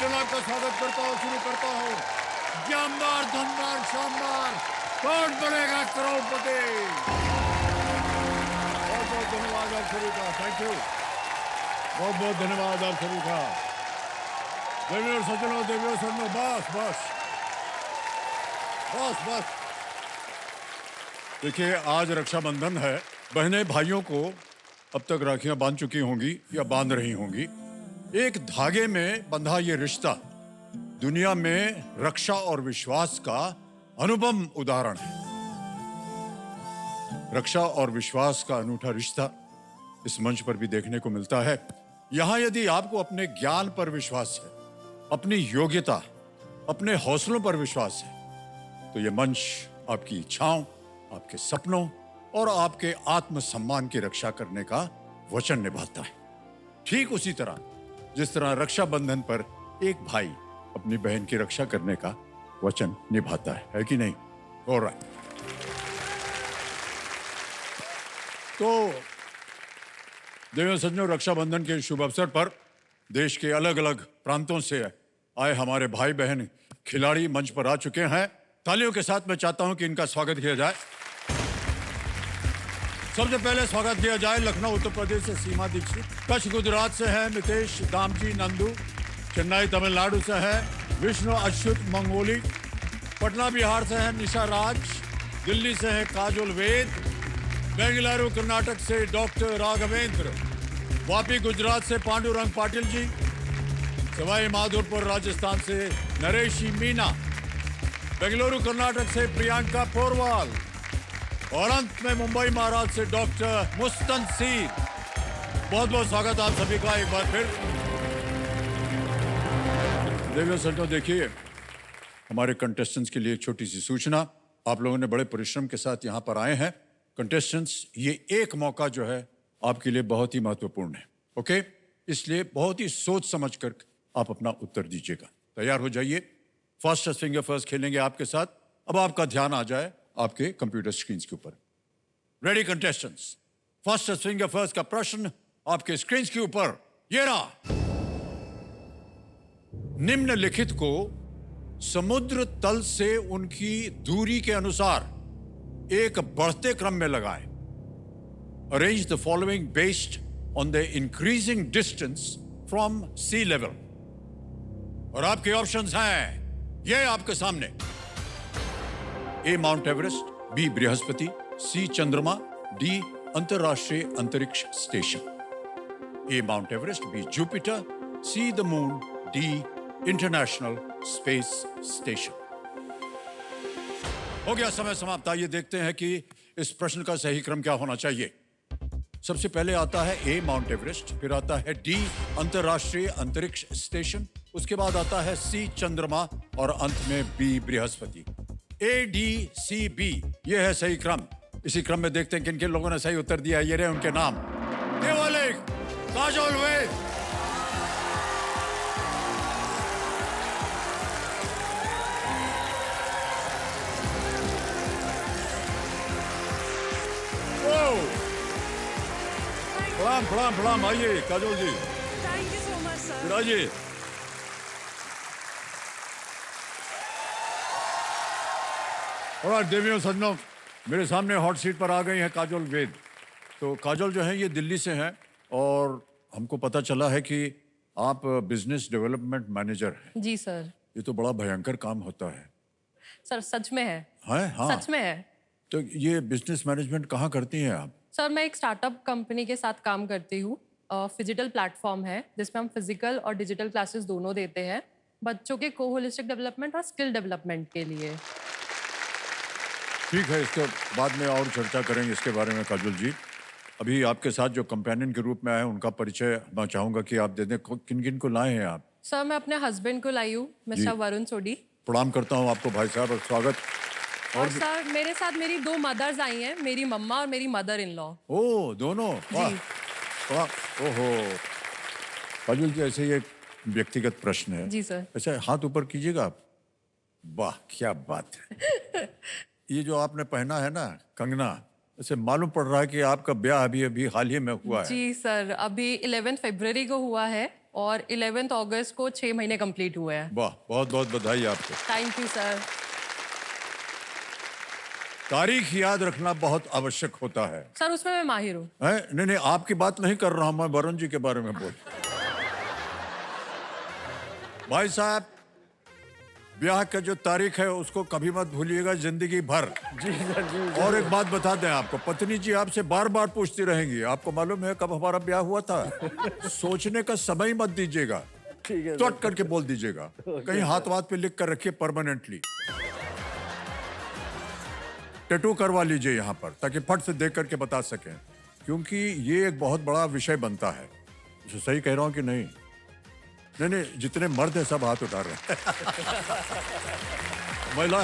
जनाब का स्वागत करता हूँ, शुरू करता हूँ। जानदार, धनदार, शानदार, कौन बनेगा करोड़पति? बहुत बहुत धन्यवाद आप सभी का, थैंक यू। बहुत बहुत धन्यवाद आप सभी का। देवियों सज्जनों, देवियों सज्जनों, बस बस बस बस। देखिए, आज रक्षाबंधन है। बहनें भाइयों को अब तक राखियां बांध चुकी होंगी या बांध रही होंगी। एक धागे में बंधा ये रिश्ता दुनिया में रक्षा और विश्वास का अनुपम उदाहरण है। रक्षा और विश्वास का अनूठा रिश्ता इस मंच पर भी देखने को मिलता है। यहां यदि आपको अपने ज्ञान पर विश्वास है, अपनी योग्यता, अपने हौसलों पर विश्वास है, तो यह मंच आपकी इच्छाओं, आपके सपनों और आपके आत्मसम्मान की रक्षा करने का वचन निभाता है। ठीक उसी तरह जिस तरह रक्षाबंधन पर एक भाई अपनी बहन की रक्षा करने का वचन निभाता है कि नहीं? ऑलराइट। तो देवियों सज्जनों, रक्षाबंधन के शुभ अवसर पर देश के अलग अलग प्रांतों से आए हमारे भाई बहन खिलाड़ी मंच पर आ चुके हैं। तालियों के साथ मैं चाहता हूं कि इनका स्वागत किया जाए। सबसे पहले स्वागत किया जाए लखनऊ उत्तर प्रदेश से सीमा दीक्षित, कच्छ गुजरात से है मितेश दामजी नंदू, चेन्नई तमिलनाडु से है विष्णु अच्युत मंगोली, पटना बिहार से है निशा राज, दिल्ली से है काजोल वेद, बेंगलुरु कर्नाटक से डॉक्टर राघवेंद्र, वापी गुजरात से पांडुरंग पाटिल जी, सवाई माधोपुर राजस्थान से नरेशी मीना, बेंगलुरु कर्नाटक से प्रियंका पोरवाल और अंत में मुंबई महाराष्ट्र से डॉक्टर मुस्तनसीर। बहुत बहुत स्वागत आप सभी का एक बार फिर। देवियों सज्जनों, देखिए, हमारे कंटेस्टेंट्स के लिए एक छोटी सी सूचना। आप लोगों ने बड़े परिश्रम के साथ यहाँ पर आए हैं। कंटेस्टेंट्स, ये एक मौका जो है आपके लिए बहुत ही महत्वपूर्ण है, ओके? इसलिए बहुत ही सोच समझ कर आप अपना उत्तर दीजिएगा। तैयार हो जाइए। फर्स्ट फिंगर फर्स्ट खेलेंगे आपके साथ। अब आपका ध्यान आ जाए आपके कंप्यूटर स्क्रीन के ऊपर। Ready contestants, first finger first का प्रश्न आपके स्क्रीन के ऊपर ये रहा। निम्नलिखित को समुद्र तल से उनकी दूरी के अनुसार एक बढ़ते क्रम में लगाएं। Arrange the following based on the increasing distance from sea level. और आपके ऑप्शंस हैं ये आपके सामने। ए माउंट एवरेस्ट, बी बृहस्पति, सी चंद्रमा, डी अंतरराष्ट्रीय अंतरिक्ष station. A Mount Everest, B Jupiter, C the moon, D international space station. हो गया समय समाप्त। आइए देखते हैं कि इस प्रश्न का सही क्रम क्या होना चाहिए। सबसे पहले आता है ए माउंट एवरेस्ट, फिर आता है डी अंतरराष्ट्रीय अंतरिक्ष स्टेशन, उसके बाद आता है सी चंद्रमा और अंत में बी बृहस्पति। ए डी सी बी, ये है सही क्रम। इसी क्रम में देखते हैं किन किन लोगों ने सही उत्तर दिया। ये रहे उनके नाम। केवल एक, काजोल वेद, प्रणाम प्रणाम प्रणाम। आइए Kajol ji. Thank you so much sir. विराजिए। और देवियों सज्जनों, मेरे सामने हॉट सीट पर आ गई हैं काजोल वेद। तो काजोल जो है ये दिल्ली से हैं और हमको पता चला है कि आप बिजनेस डेवलपमेंट मैनेजर हैं। जी सर। ये तो बड़ा भयंकर काम होता है। सर सच में है। हैं? हाँ। सच में है। तो ये बिजनेस मैनेजमेंट कहाँ करती हैं आप? सर मैं एक स्टार्टअप कंपनी के साथ काम करती हूँ। फिजिटल प्लेटफॉर्म है जिसमें हम फिजिकल और डिजिटल क्लासेस दोनों देते हैं बच्चों के को होलिस्टिक डेवलपमेंट और स्किल डेवलपमेंट के लिए। ठीक है, इसके बाद में और चर्चा करेंगे इसके बारे में काजोल जी। अभी आपके साथ जो कंपेनियन के रूप में आए उनका परिचय मैं चाहूंगा कि आप दे दें। किन किन को लाए हैं आप? सर मैं अपने हस्बैंड को लाई हूँ, मिस्टर वरुण सोडी। प्रणाम करता हूँ आपको भाई साहब और स्वागत। और सर मेरे साथ मेरी दो मदर्स आई हैं, मेरी मम्मा और मेरी मदर इन लॉ। ओ, दोनों? वाह, वाह, ओहो। काजोल जी, ऐसे ही एक व्यक्तिगत प्रश्न है। जी सर। अच्छा, हाथ ऊपर कीजिएगा आप। वाह, क्या बात है। ये जो आपने पहना है ना कंगना, ऐसे मालूम पड़ रहा है कि आपका ब्याह अभी अभी हाल ही में हुआ है। जी सर, अभी 11 फरवरी को हुआ है और 11 अगस्त को 6 महीने कंप्लीट हुए हैं। वाह, बहुत बहुत बधाई आपको। Thank you sir. तारीख याद रखना बहुत आवश्यक होता है। सर उसमें मैं माहिर हूँ। नहीं नहीं, आपकी बात नहीं कर रहा हूं मैं, वरुण जी के बारे में बोल। भाई साहब, ब्याह का जो तारीख है उसको कभी मत भूलिएगा जिंदगी भर। जी सर जी। और एक बात बता दें आपको, पत्नी जी आपसे बार बार पूछती रहेंगी, आपको मालूम है कब हमारा ब्याह हुआ था? सोचने का समय मत दीजिएगा, ठीक है चट करके बोल दीजिएगा। कहीं हाथ वाथ पे लिख कर रखिए परमानेंटली, टैटू करवा लीजिए यहाँ पर, ताकि फट से देख करके बता सकें, क्योंकि ये एक बहुत बड़ा विषय बनता है। जो सही कह रहा हूँ कि नहीं? नहीं नहीं, जितने मर्द हैं सब हाथ उठा रहे हैं। महिला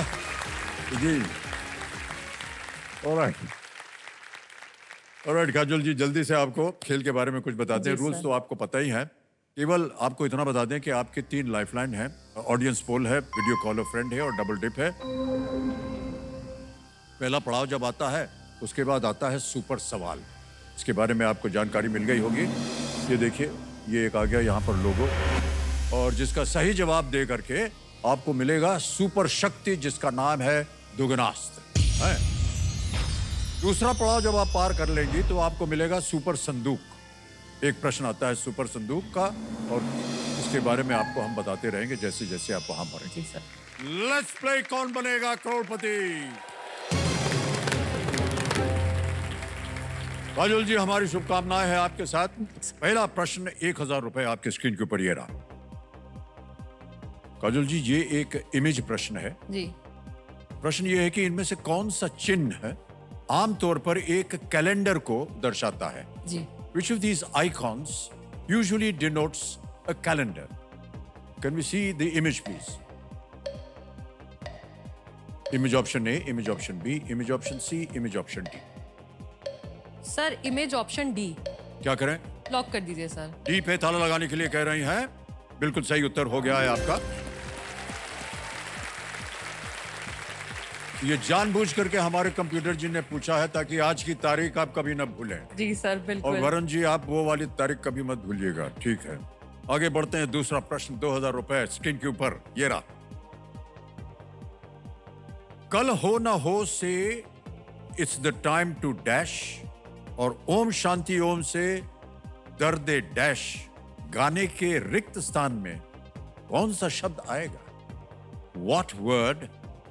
जी। ऑलराइट ऑलराइट, काजल जी जल्दी से आपको खेल के बारे में कुछ बताते हैं। जी, रूल्स सर। तो आपको पता ही है, केवल आपको इतना बता दें कि आपके 3 लाइफलाइन हैं। ऑडियंस पोल है, वीडियो कॉल ऑफ फ्रेंड है और डबल डिप है। पहला पड़ाव जब आता है उसके बाद आता है सुपर सवाल। इसके बारे में आपको जानकारी मिल गई होगी। ये देखिए, ये एक आ गया यहाँ पर लोगो, और जिसका सही जवाब दे करके आपको मिलेगा सुपर शक्ति, जिसका नाम है दुगनास्त्र है। दूसरा पड़ाव जब आप पार कर लेंगी तो आपको मिलेगा सुपर संदूक। एक प्रश्न आता है सुपर संदूक का, और इसके बारे में आपको हम बताते रहेंगे जैसे जैसे आप वहां भरेंगे। जी सर। लेट्स प्ले कौन बनेगा करोड़पति। काजल जी, हमारी शुभकामनाएं हैं आपके साथ। पहला प्रश्न 1000 रुपए आपके स्क्रीन के ऊपर ये रहा। काजल जी, ये एक इमेज प्रश्न है। जी। प्रश्न ये है कि इनमें से कौन सा चिन्ह है आमतौर पर एक कैलेंडर को दर्शाता है? जी। Which of these icons usually denotes a calendar? Can we see the image, please? Image option A, image option B, image option C, image option D. Sir image option D क्या करें? Lock कर दीजिए sir. D पे ताला लगाने के लिए कह रही हैं। बिल्कुल सही उत्तर हो गया है आपका। ये जानबूझ करके हमारे कंप्यूटर जी ने पूछा है ताकि आज की तारीख आप कभी न भूलें। जी सर और बिल्कुल। वरुण जी, आप वो वाली तारीख कभी मत भूलिएगा, ठीक है? आगे बढ़ते हैं। दूसरा प्रश्न 2000 रुपए स्क्रीन के ऊपर ये रहा। कल हो ना हो से it's the time to dash, और ओम शांति ओम से दर्दे डैश गाने के रिक्त स्थान में कौन सा शब्द आएगा? What word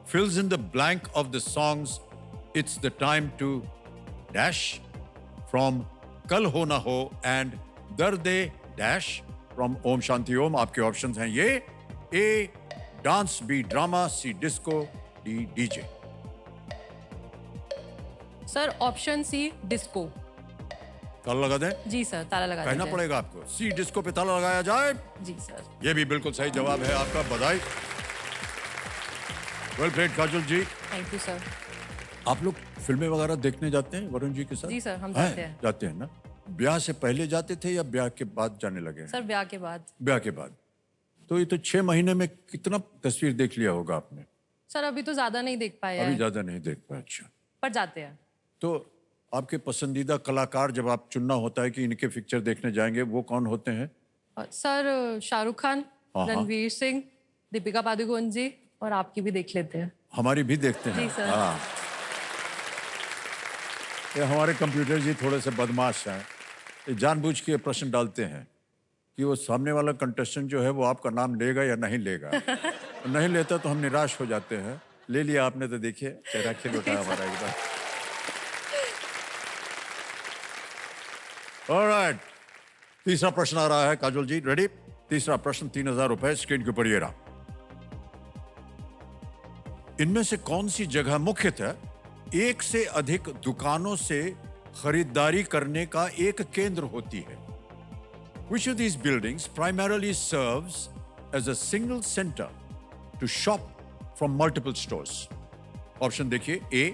fills in the blank of the songs It's the Time to Dash from Kal Ho Na Ho and Darde Dash from Om Shanti Om? आपके ऑप्शंस हैं ये: A dance, B drama, C disco, D DJ. Sir option C disco. ताला लगा दें? जी sir, ताला लगा कहना दीजिए। पड़ेगा आपको, C डिस्को पे ताला लगाया जाए। जी सर। ये भी बिल्कुल सही जवाब है आपका, बधाई। Well played Kajal ji. Thank you sir. आप लोग फिल्में वगैरह देखने जाते हैं वरुण जी के साथ? जी सर, हम जाते हैं। जाते हैं ना? ब्याह से पहले जाते थे या ब्याह के बाद जाने लगे हैं? सर ब्याह के बाद। ब्याह के बाद। तो ये तो 6 महीने में कितना तस्वीर देख लिया होगा आपने? सर अभी तो ज्यादा नहीं देख पाए अभी हैं, ज्यादा नहीं देख पाया। अच्छा, पर जाते हैं। तो आपके पसंदीदा कलाकार जब आप चुनना होता है कि इनके पिक्चर देखने जाएंगे, वो कौन होते हैं? सर शाहरुख खान, हाँ। रणवीर सिंह, दीपिका पादुकोण जी, और आपकी भी देख लेते हैं। हमारी भी देखते हैं। जी सर। हाँ। ये हमारे कंप्यूटर जी थोड़े से बदमाश हैं। ये जानबूझ के प्रश्न डालते हैं कि वो सामने वाला कंटेस्टेंट जो है वो आपका नाम लेगा या नहीं लेगा। नहीं लेता तो हम निराश हो जाते हैं। ले लिया आपने तो देखिए चेहरा खिल उठा हमारा एकदम। ऑलराइट, तीसरा प्रश्न आ रहा है काजल जी, रेडी? तीसरा प्रश्न 3000 रुपए स्क्रीन के ऊपर ये रहा। इनमें से कौन सी जगह मुख्यतः एक से अधिक दुकानों से खरीदारी करने का एक केंद्र होती है? Which of these buildings primarily serves as a single center to shop from multiple stores? Option देखिए: A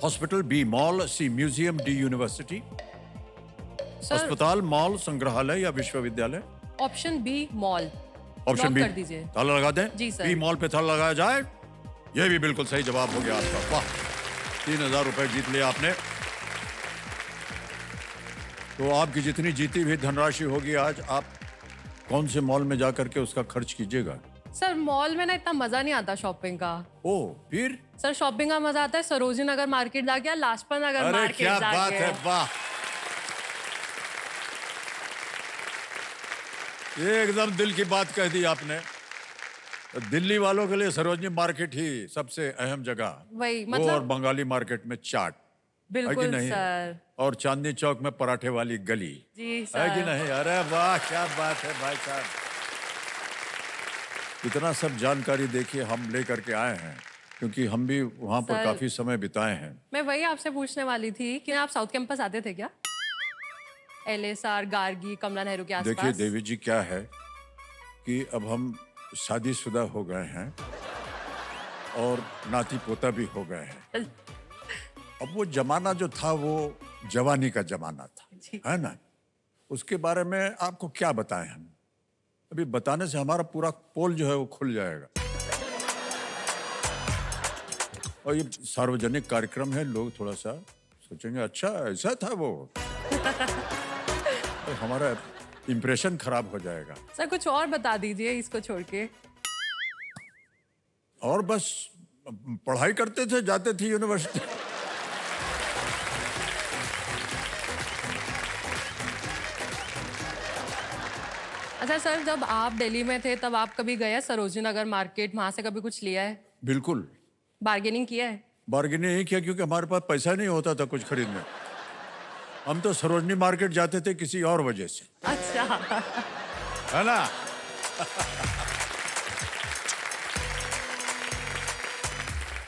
hospital, B mall, C museum, D university. Sir अस्पताल, मॉल, संग्रहालय या विश्वविद्यालय? Option B mall. Option lock B कर दीजिए। ताला लगा दें? जी सर। बी मॉल पे ताला लगाया जाए। यह भी बिल्कुल सही जवाब हो गया आपका। वाह, 3000 रुपए जीत लिया आपने। तो आपकी जितनी जीती हुई धनराशि होगी आज आप कौन से मॉल में जाकर के उसका खर्च कीजिएगा? सर मॉल में ना इतना मजा नहीं आता शॉपिंग का। ओ फिर? सर शॉपिंग का मजा आता है सरोजिनी नगर मार्केट जाके या लाजपत नगर अरे मार्केट क्या जाके। बात है, वाह! ये एकदम दिल की बात कह दी आपने। दिल्ली वालों के लिए सरोजनी मार्केट ही सबसे अहम जगह। वही वो और मतलब बंगाली मार्केट में चाट है कि बिल्कुल नहीं? सर। और चांदनी चौक में पराठे वाली गली जी है कि सर। नहीं? अरे वाह क्या बात है भाई साहब। इतना सब जानकारी देखिए हम लेकर के आए हैं क्योंकि हम भी वहां पर सर- काफी समय बिताए हैं। मैं वही आपसे पूछने वाली थी कि आप साउथ कैंपस आते थे क्या? LSR, गार्गी, कमला नेहरू के देखिए आसपास। देवी जी क्या है कि अब हम शादीशुदा हो गए हैं और नाती पोता भी हो गए हैं। अब वो जमाना जो था वो जवानी का जमाना था, जी। है ना? उसके बारे में आपको क्या बताएं हम? अभी बताने से हमारा पूरा पोल जो है वो खुल जाएगा। और ये सार्वजनिक कार्यक्रम है, लोग थोड़ा सा सोचेंगे अच्छा ऐसा था वो। तो हमारा इंप्रेशन खराब हो जाएगा। सर कुछ और बता दीजिए इसको छोड़ के। और बस पढ़ाई करते थे, जाते थे यूनिवर्सिटी। अच्छा सर जब आप दिल्ली में थे तब आप कभी गए सरोजिनी नगर मार्केट, वहां से कभी कुछ लिया है? बिल्कुल बार्गेनिंग किया है? बार्गेनिंग नहीं किया क्योंकि हमारे पास पैसा नहीं होता था कुछ खरीदने। हम तो सरोजनी मार्केट जाते थे किसी और वजह से, अच्छा। है ना?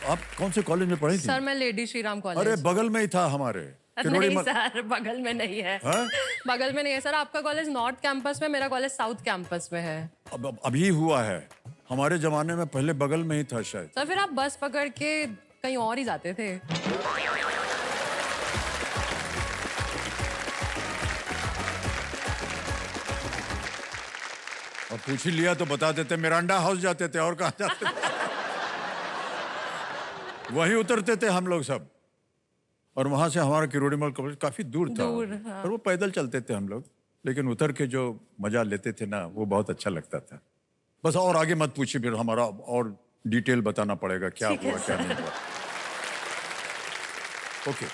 आप कौन से कॉलेज में पढ़ी थी? सर मैं लेडी श्रीराम अरे कॉलेज। बगल में ही था हमारे नहीं सर बगल में नहीं है। हाँ? बगल में नहीं है सर, आपका कॉलेज नॉर्थ कैंपस में, मेरा कॉलेज साउथ कैंपस में है। अब अभी हुआ है, हमारे जमाने में पहले बगल में ही था शायद। सर फिर आप बस पकड़ के कहीं और ही जाते थे। और पूछ ही लिया तो बता देते, मिरांडा हाउस जाते थे और कहाँ जाते थे। वहीं उतरते थे हम लोग सब। और वहां से हमारा किरोड़ीमल कॉलेज काफी दूर था। दूर, हाँ। और वो पैदल चलते थे हम लोग, लेकिन उतर के जो मजा लेते थे ना वो बहुत अच्छा लगता था। बस और आगे मत पूछिए, फिर हमारा और डिटेल बताना पड़ेगा क्या ठीक है, हुआ क्या नहीं हुआ। ओके,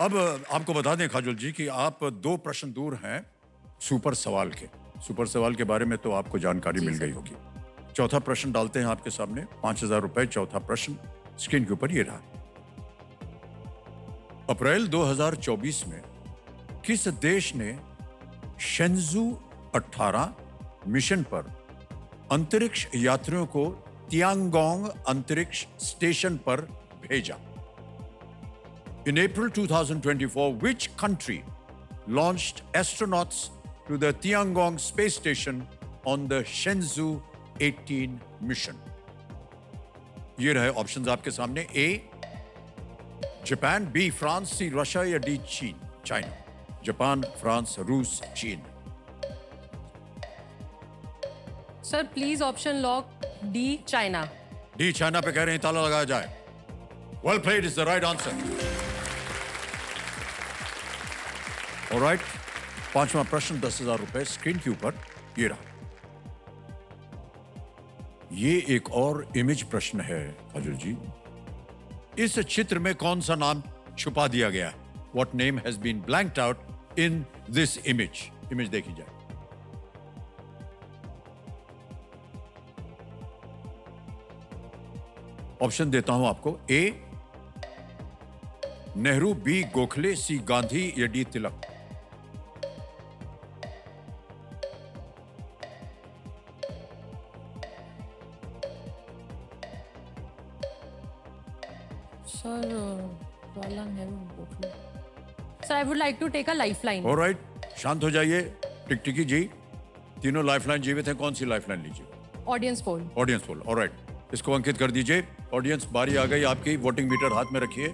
अब आपको बता दें काजोल जी कि आप 2 प्रश्न दूर हैं सुपर सवाल के। सुपर सवाल के बारे में तो आपको जानकारी जी मिल सर। गई होगी। चौथा प्रश्न डालते हैं आपके सामने, 5,000 रुपए। चौथा प्रश्न स्क्रीन के ऊपर ये रहा। अप्रैल 2024 में किस देश ने शेंजू 18 मिशन पर अंतरिक्ष यात्रियों को तियांगोंग अंतरिक्ष स्टेशन पर भेजा? In April 2024, which country launched astronauts to the Tiangong space station on the Shenzhou 18 mission? ये रहे ऑप्शंस आपके सामने। A Japan, B France, C Russia या डी चीन चाइना। जापान, फ्रांस, रूस, चीन। Sir please option lock D China. D China पे कह रहे हैं, ताला लगाया जाए। Well played is the right answer. Alright, 5वां प्रश्न 10,000 रुपए स्क्रीन के ऊपर ये रहा। ये एक और इमेज प्रश्न है काजोल जी। इस चित्र में कौन सा नाम छुपा दिया गया है? What name has been blanked out in this image? Image देखी जाए। ऑप्शन देता हूं आपको। A Nehru, B Gokhale, C Gandhi या D Tilak. Sir Jawaharlal Nehru Gokhale. Sir I would like to take a lifeline. Alright, शांत हो जाइए। टिकटिकी जी, तीनों लाइफलाइन जीवित हैं, कौन सी लाइफलाइन लीजिए? Audience poll. Audience poll. Alright, इसको अंकित कर दीजिए। ऑडियंस, बारी आ गई आपकी। वोटिंग मीटर हाथ में रखिए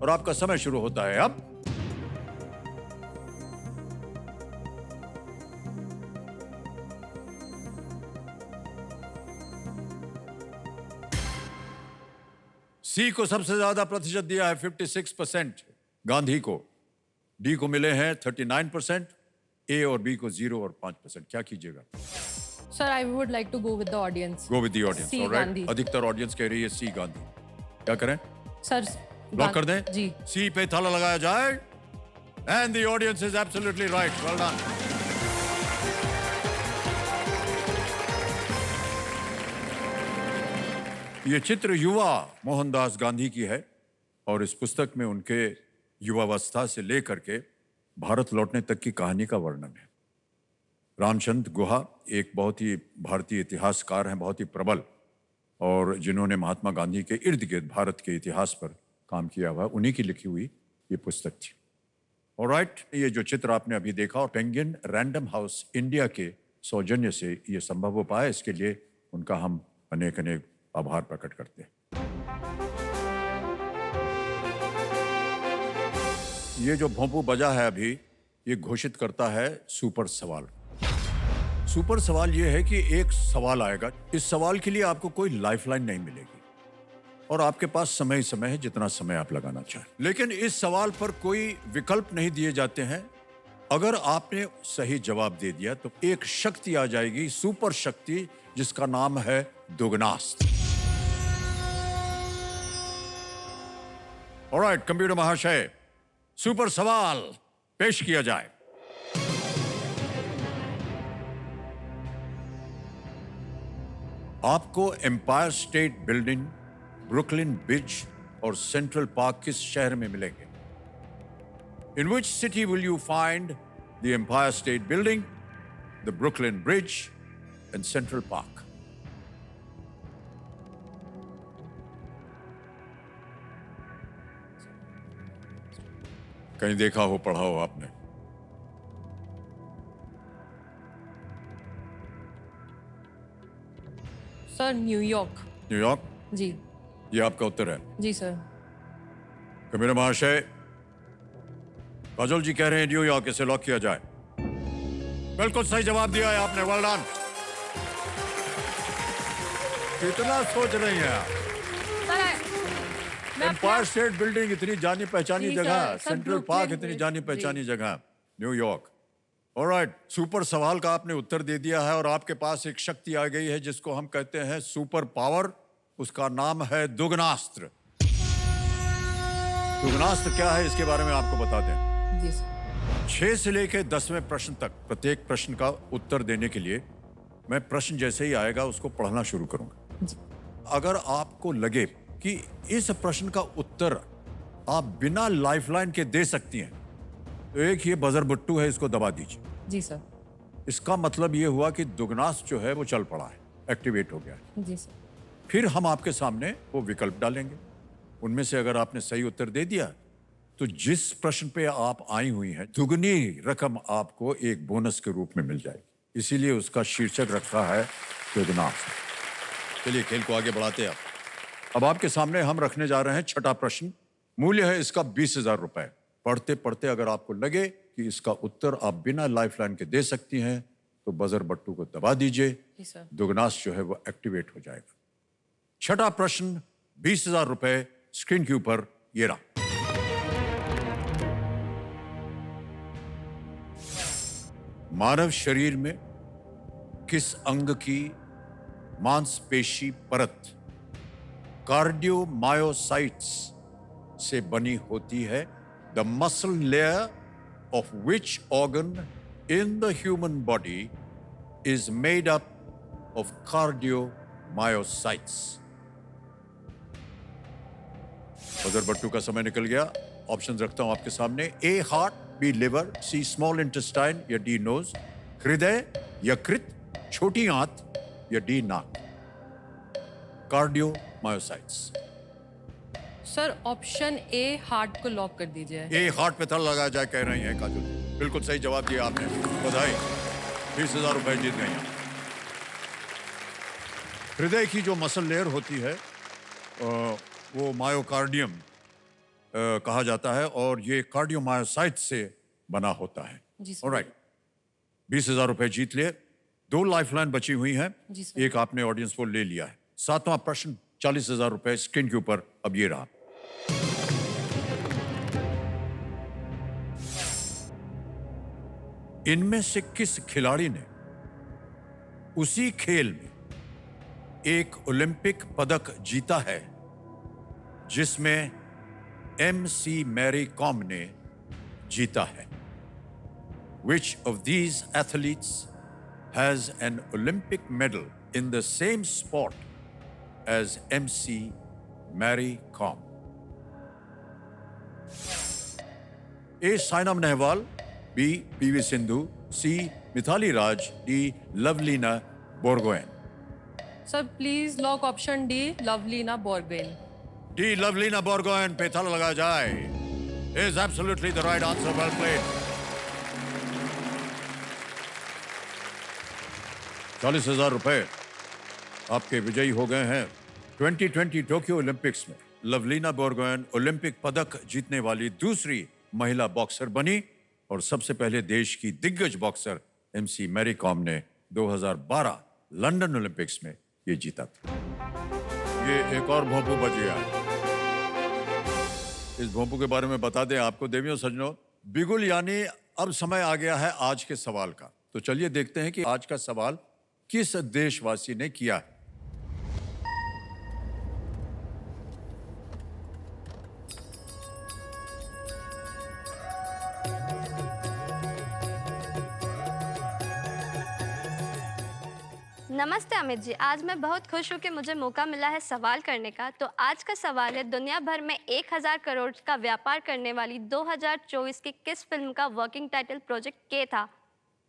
और आपका समय शुरू होता है अब। सी को सबसे ज्यादा प्रतिशत दिया है 56%, गांधी को। डी को मिले हैं 39%, ए और बी को 0 और 5%। क्या कीजिएगा? Sir, I would like to go with the audience. Go with the audience. C, alright, Gandhi. अधिकतर ऑडियंस कह रही है सी गांधी। क्या करें? Sir, लॉक कर दें? जी। सी पे ताला लगाया जाए। And the audience is absolutely right. Well done. ये चित्र युवा मोहनदास गांधी की है और इस पुस्तक में उनके युवावस्था से लेकर के भारत लौटने तक की कहानी का वर्णन है। रामचंद्र गुहा एक बहुत ही भारतीय इतिहासकार हैं, बहुत ही प्रबल, और जिन्होंने महात्मा गांधी के इर्द गिर्द भारत के इतिहास पर काम किया हुआ, उन्हीं की लिखी हुई ये पुस्तक थी। ऑलराइट, ये जो चित्र आपने अभी देखा और पेंगुइन रैंडम हाउस इंडिया के सौजन्य से ये संभव हो पाया, इसके लिए उनका हम अनेक अनेक आभार प्रकट करते हैं। ये जो भोंपू बजा है अभी, ये घोषित करता है सुपर सवाल। सुपर सवाल ये है कि एक सवाल आएगा, इस सवाल के लिए आपको कोई लाइफलाइन नहीं मिलेगी और आपके पास समय ही समय है, जितना समय आप लगाना चाहें। लेकिन इस सवाल पर कोई विकल्प नहीं दिए जाते हैं। अगर आपने सही जवाब दे दिया तो एक शक्ति आ जाएगी, सुपर शक्ति, जिसका नाम है दुगनास्त्र। ऑलराइट, कंप्यूटर महाशय, सुपर सवाल पेश किया जाए। आपको Empire State Building, Brooklyn Bridge और सेंट्रल पार्क किस शहर में मिलेंगे? In which city will you find the Empire State Building, the Brooklyn Bridge and Central Park? कहीं देखा हो, पढ़ा हो आपने? Sir, New York. न्यूयॉर्क? जी। ये आपका उत्तर है? जी सर। कंप्यूटर महाशय, काजोल जी कह रहे हैं न्यूयॉर्क, इसे लॉक किया जाए। बिल्कुल सही जवाब दिया है आपने, वेल डन। कितना सोच रही हैं आप? एम्पायर स्टेट बिल्डिंग इतनी जानी पहचानी जी जगह, सर, सेंट्रल ब्रुकलिन पार्क इतनी ब्रिज, जानी जी। पहचानी जगह, न्यूयॉर्क। ऑलराइट, सुपर सवाल का आपने उत्तर दे दिया है और आपके पास एक शक्ति आ गई है जिसको हम कहते हैं सुपर पावर। उसका नाम है दुगनास्त्र। दुगनास्त्र क्या है, इसके बारे में आपको बता दें। जी सर। 6 से लेकर 10वें प्रश्न तक प्रत्येक प्रश्न का उत्तर देने के लिए मैं प्रश्न जैसे ही आएगा उसको पढ़ना शुरू करूंगा। अगर आपको लगे कि इस प्रश्न का उत्तर आप बिना लाइफलाइन के दे सकती हैं तो एक ये बजर बट्टू है, इसको दबा दीजिए। जी सर। इसका मतलब ये हुआ कि दुगनास्त्र जो है वो चल पड़ा है, एक्टिवेट हो गया है। जी सर। फिर हम आपके सामने वो विकल्प डालेंगे, उनमें से अगर आपने सही उत्तर दे दिया तो जिस प्रश्न पे आप आई हुई हैं दुगनी रकम आपको एक बोनस के रूप में मिल जाएगी। इसीलिए उसका शीर्षक रखा है दुगनास्त्र। चलिए खेल को आगे बढ़ाते हैं। अब आपके सामने हम रखने जा रहे हैं छठा प्रश्न। मूल्य है इसका 20,000 रुपए। पढ़ते पढ़ते अगर आपको लगे कि इसका उत्तर आप बिना लाइफलाइन के दे सकती हैं तो बजर बट्टू को दबा दीजिए। जी सर। दुगनास्त्र जो है वो एक्टिवेट हो जाएगा। छठा प्रश्न, 20,000 रुपए स्क्रीन के ऊपर ये रहा। मानव शरीर में किस अंग की मांसपेशी परत कार्डियोमायोसाइट्स से बनी होती है? The muscle layer of which organ in the human body is made up of cardiomyocytes? Buzzer बट्टू का समय निकल गया। ऑप्शन रखता हूं आपके सामने। A heart, B liver, C small intestine या डी नोज, हृदय, यकृत, छोटी आंत या डी नाक। Cardiomyocytes. Sir, option A heart को लॉक कर दीजिए। ए हार्ट पे ताला लगाया जाए कह रही हैं काजल। बिल्कुल सही जवाब दिया आपने, बधाई। 20,000 रुपए जीत गई हैं। हृदय की जो मसल लेयर होती है वो मायोकार्डियम कहा जाता है और ये कार्डियोमायोसाइट से बना होता है। जी सर। ऑलराइट, 20,000 रुपए जीत लिए। 2 लाइफलाइन बची हुई हैं, जी सर। एक आपने ऑडियंस को ले लिया है। 7वां प्रश्न, 40,000 रुपए स्क्रीन के ऊपर अब ये रहा। इनमें से किस खिलाड़ी ने उसी खेल में एक ओलंपिक पदक जीता है जिसमें MC मैरी कॉम ने जीता है? Which of these athletes has an Olympic medal in the same sport as MC Mary Kom? A. Saina Nehwal, B. PV Sindhu, C. Mithali Raj, D. Lovelina Borgohain. Sir please lock option D Lovlina Borgohain. D. Lovelina Borgohain पे ताला लगाया जाए। Is absolutely the right answer. Well played. 40,000 रुपए आपके विजयी हो गए हैं। 2020 टोक्यो ओलंपिक्स में लवलीना बोरगोहेन ओलंपिक पदक जीतने वाली दूसरी महिला बॉक्सर बनी और सबसे पहले देश की दिग्गज बॉक्सर MC मैरी कॉम ने 2012 लंदन ओलंपिक्स में ये जीता था। ये एक और भोंपू बच गया। इस भोंपू के बारे में बता दें आपको देवियों सज्जनों, बिगुल यानी अब समय आ गया है आज के सवाल का। तो चलिए देखते हैं कि आज का सवाल किस देशवासी ने किया है। नमस्ते अमित जी, आज मैं बहुत खुश हूँ कि मुझे मौका मिला है सवाल करने का। तो आज का सवाल है, दुनिया भर में 1000 करोड़ का व्यापार करने वाली 2024 की किस फिल्म का वर्किंग टाइटल प्रोजेक्ट के था?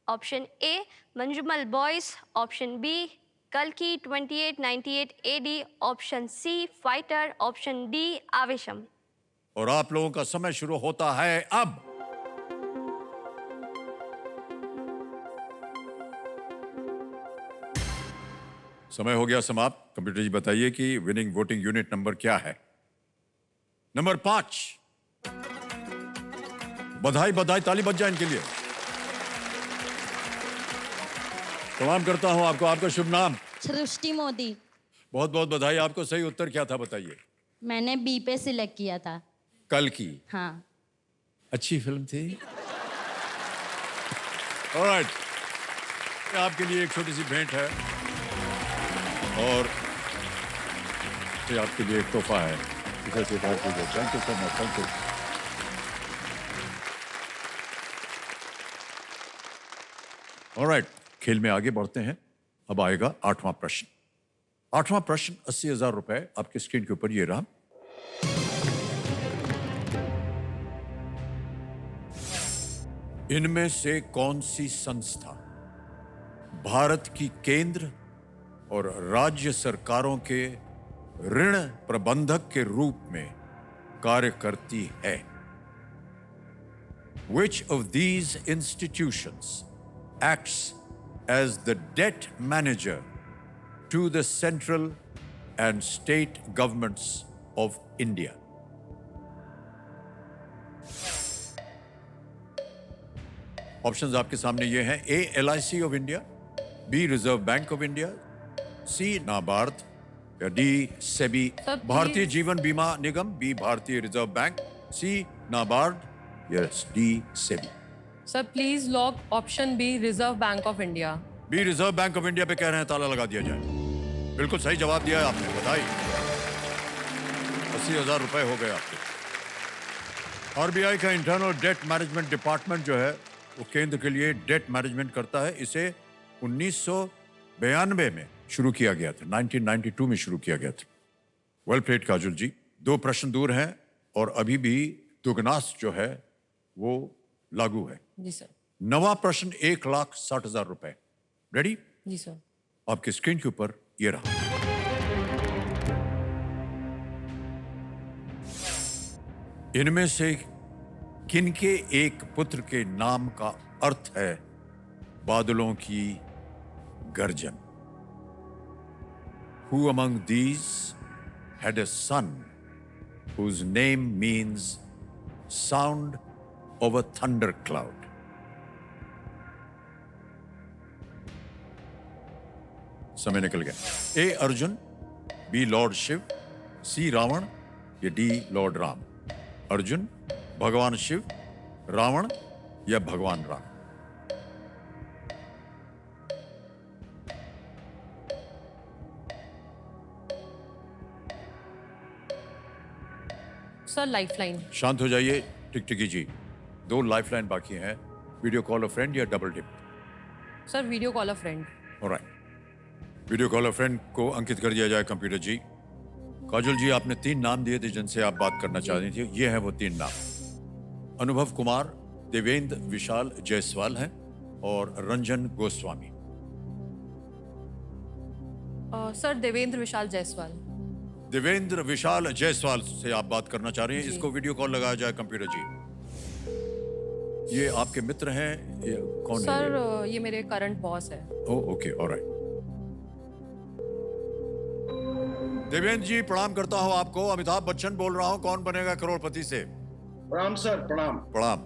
Option A Manjummel boys, option B कल्कि 2898 AD, option C fighter, option D Aavesham. और आप लोगों का समय शुरू होता है अब। समय हो गया समाप्त। कंप्यूटर जी बताइए कि विनिंग वोटिंग यूनिट नंबर क्या है? नंबर 5। बधाई बधाई, ताली बज जाए इनके लिए। प्रणाम करता हूं आपको। आपका शुभ नाम? सृष्टि मोदी। बहुत बहुत बधाई आपको। सही उत्तर क्या था बताइए? मैंने बी पे सिलेक्ट किया था। कल की? हाँ। अच्छी फिल्म थी। ऑलराइट, आपके लिए एक छोटी सी भेंट है और ये आपके लिए एक तोहफा है। इसे स्वीकार कीजिए। Thank you so much. Thank you. Alright, खेल में आगे बढ़ते हैं। अब आएगा 8वां प्रश्न। 8वां प्रश्न 80,000 रुपए आपकी स्क्रीन के ऊपर ये रहा। इनमें से कौन सी संस्था भारत की केंद्र और राज्य सरकारों के ऋण प्रबंधक के रूप में कार्य करती है? Which of these institutions acts as the debt manager to the central and state governments of India? Options आपके सामने ये हैं। A. LIC of India, B. Reserve Bank of India, C. NABARD, या D. SEBI Bharatiya Jeevan Bima Nigam, B. Bharatiya reserve bank, C. NABARD, yes D. SEBI. Sir please lock option B reserve bank of India. B. Reserve bank of India पे कह रहे हैं ताला लगा दिया जाए। बिल्कुल सही जवाब दिया है आपने, बधाई। 80,000 रुपए हो गए आपके। आरबीआई का इंटरनल डेट मैनेजमेंट डिपार्टमेंट जो है वो केंद्र के लिए डेट मैनेजमेंट करता है। इसे 1992 में शुरू किया गया था। 1992 में शुरू किया गया था। वेल प्लेड काजुल जी। 2 प्रश्न दूर हैं और अभी भी दुगनास जो है वो लागू है। जी सर। 9वां प्रश्न 1,60,000 रुपए। रेडी? जी सर। आपके स्क्रीन के ऊपर ये रहा। इनमें से किनके एक पुत्र के नाम का अर्थ है बादलों की गर्जन? Who among these had a son whose name means sound of a thundercloud? समय निकल गया। A. Arjun, B. Lord Shiva, C. Ravana, या D. लॉर्ड राम? अर्जुन, भगवान शिव, रावण या भगवान राम? Sir lifeline. शांत हो जाइए टिकटिकी जी, 2 लाइफलाइन बाकी हैं, वीडियो कॉल अ फ्रेंड या double tip. Sir video call अ फ्रेंड। ऑलराइट, वीडियो कॉल अ फ्रेंड को अंकित कर दिया जाए कंप्यूटर जी। काजल जी, आपने 3 नाम दिए थे जिनसे आप बात करना चाह रही थी, ये हैं वो 3 नाम। अनुभव कुमार, देवेंद्र विशाल जायसवाल हैं और रंजन गोस्वामी। सर देवेंद्र विशाल जायसवाल। देवेंद्र विशाल जायसवाल से आप बात करना चाह रही हैं, इसको वीडियो कॉल लगाया जाए कंप्यूटर जी। ये आपके मित्र हैं, ये कौन है? सर ये मेरे करंट बॉस है। Okay, alright. देवेंद्र जी, प्रणाम करता हूं आपको। अमिताभ बच्चन बोल रहा हूं, कौन बनेगा करोड़पति से। प्रणाम सर, प्रणाम। प्रणाम।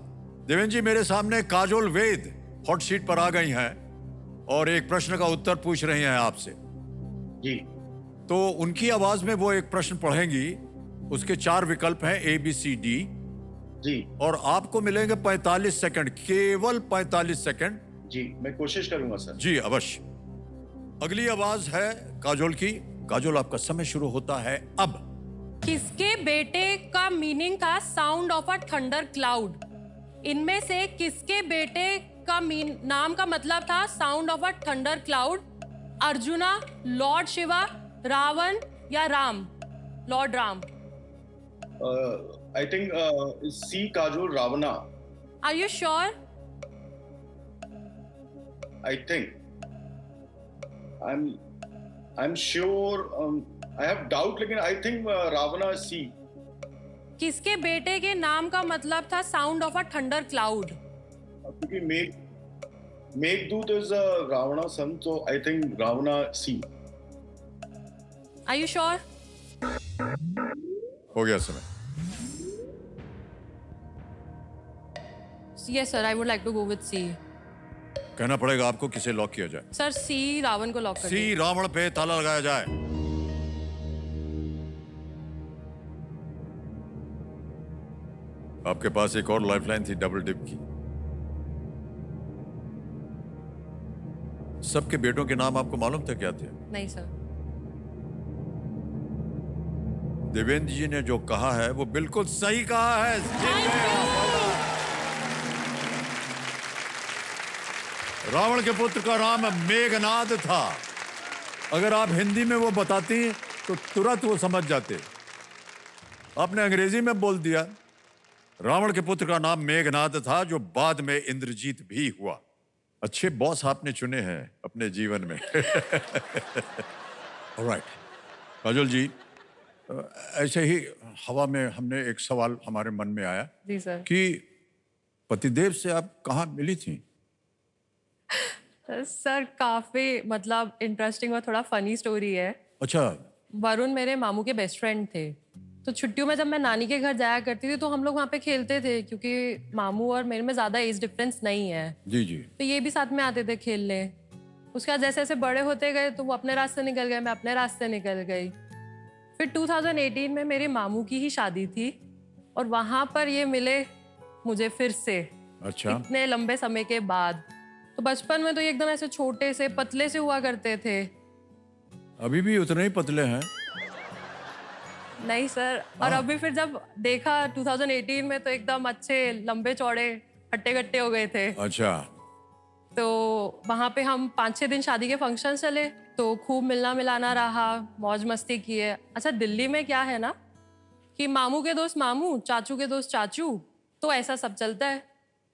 देवेंद्र जी, मेरे सामने काजोल वेद हॉट सीट पर आ गई हैं और एक प्रश्न का उत्तर पूछ रही हैं आपसे। जी तो उनकी आवाज में वो एक प्रश्न पढ़ेंगी, उसके 4 विकल्प हैं ABCD, जी और आपको मिलेंगे 45 सेकंड, केवल 45 सेकंड। जी, मैं कोशिश करूंगा सर। जी अवश्य। अगली आवाज है काजोल की। काजोल, आपका समय शुरू होता है अब। किसके बेटे का मीनिंग था sound of a thunder cloud? इनमें से किसके बेटे का नाम का मतलब था sound of a thunder cloud? Arjuna, Lord Shiva, Ravan या Ram, Lord Ram? I think C Kajol Ravana. Are you sure? I think I am sure. I have doubt, लेकिन आई थिंक रावणा सी। किसके बेटे के नाम का मतलब था sound of a thunder cloud? क्योंकि Meghdoot is Ravana son, so I think Ravana C. Are you sure? हो गया समय। Yes sir, I would like to go with C. कहना पड़ेगा आपको किसे लॉक किया जाए। सर सी, रावण को लॉक कर सी रावण पे ताला लगाया जाए। आपके पास एक और लाइफलाइन थी डबल डिप की। सबके बेटों के नाम आपको मालूम थे क्या थे? नहीं सर। देवेंद्र जी ने जो कहा है वो बिल्कुल सही कहा है। जीत गए आप। रावण के पुत्र का नाम मेघनाद था। अगर आप हिंदी में वो बताती तो तुरंत वो समझ जाते। आपने अंग्रेजी में बोल दिया। रावण के पुत्र का नाम मेघनाद था, जो बाद में इंद्रजीत भी हुआ। अच्छे बॉस आपने चुने हैं अपने जीवन में। ऑलराइट काजोल जी, ऐसे ही हवा में हमने एक सवाल हमारे मन में आया जी सर। कि पतिदेव से आप कहाँ मिली थी? सर काफी मतलब इंटरेस्टिंग और थोड़ा फनी स्टोरी है। अच्छा। वरुण मेरे मामू के बेस्ट फ्रेंड थे, तो छुट्टियों में जब मैं नानी के घर जाया करती थी तो हम लोग वहाँ पे खेलते थे, क्योंकि मामू और मेरे में ज़्यादा एज डिफरेंस नहीं है। जी जी। तो ये भी साथ में आते थे खेलने। उसके बाद जैसे जैसे बड़े होते गए तो वो अपने रास्ते निकल गए, मैं अपने रास्ते निकल गई। फिर 2018 में मेरे मामू की ही शादी थी और वहाँ पर ये मिले मुझे फिर से। अच्छा। इतने लंबे समय के बाद। तो बचपन में तो ये एकदम ऐसे छोटे से पतले से हुआ करते थे। अभी भी उतने ही पतले हैं? नहीं सर। और अभी फिर जब देखा 2018 में तो एकदम अच्छे लंबे चौड़े हट्टे कट्टे हो गए थे। अच्छा। तो वहाँ पे हम 5-6 दिन शादी के फंक्शन चले, तो खूब मिलना मिलाना रहा, मौज मस्ती किए। अच्छा, दिल्ली में क्या है ना कि मामू के दोस्त मामू, चाचू के दोस्त चाचू, तो ऐसा सब चलता है।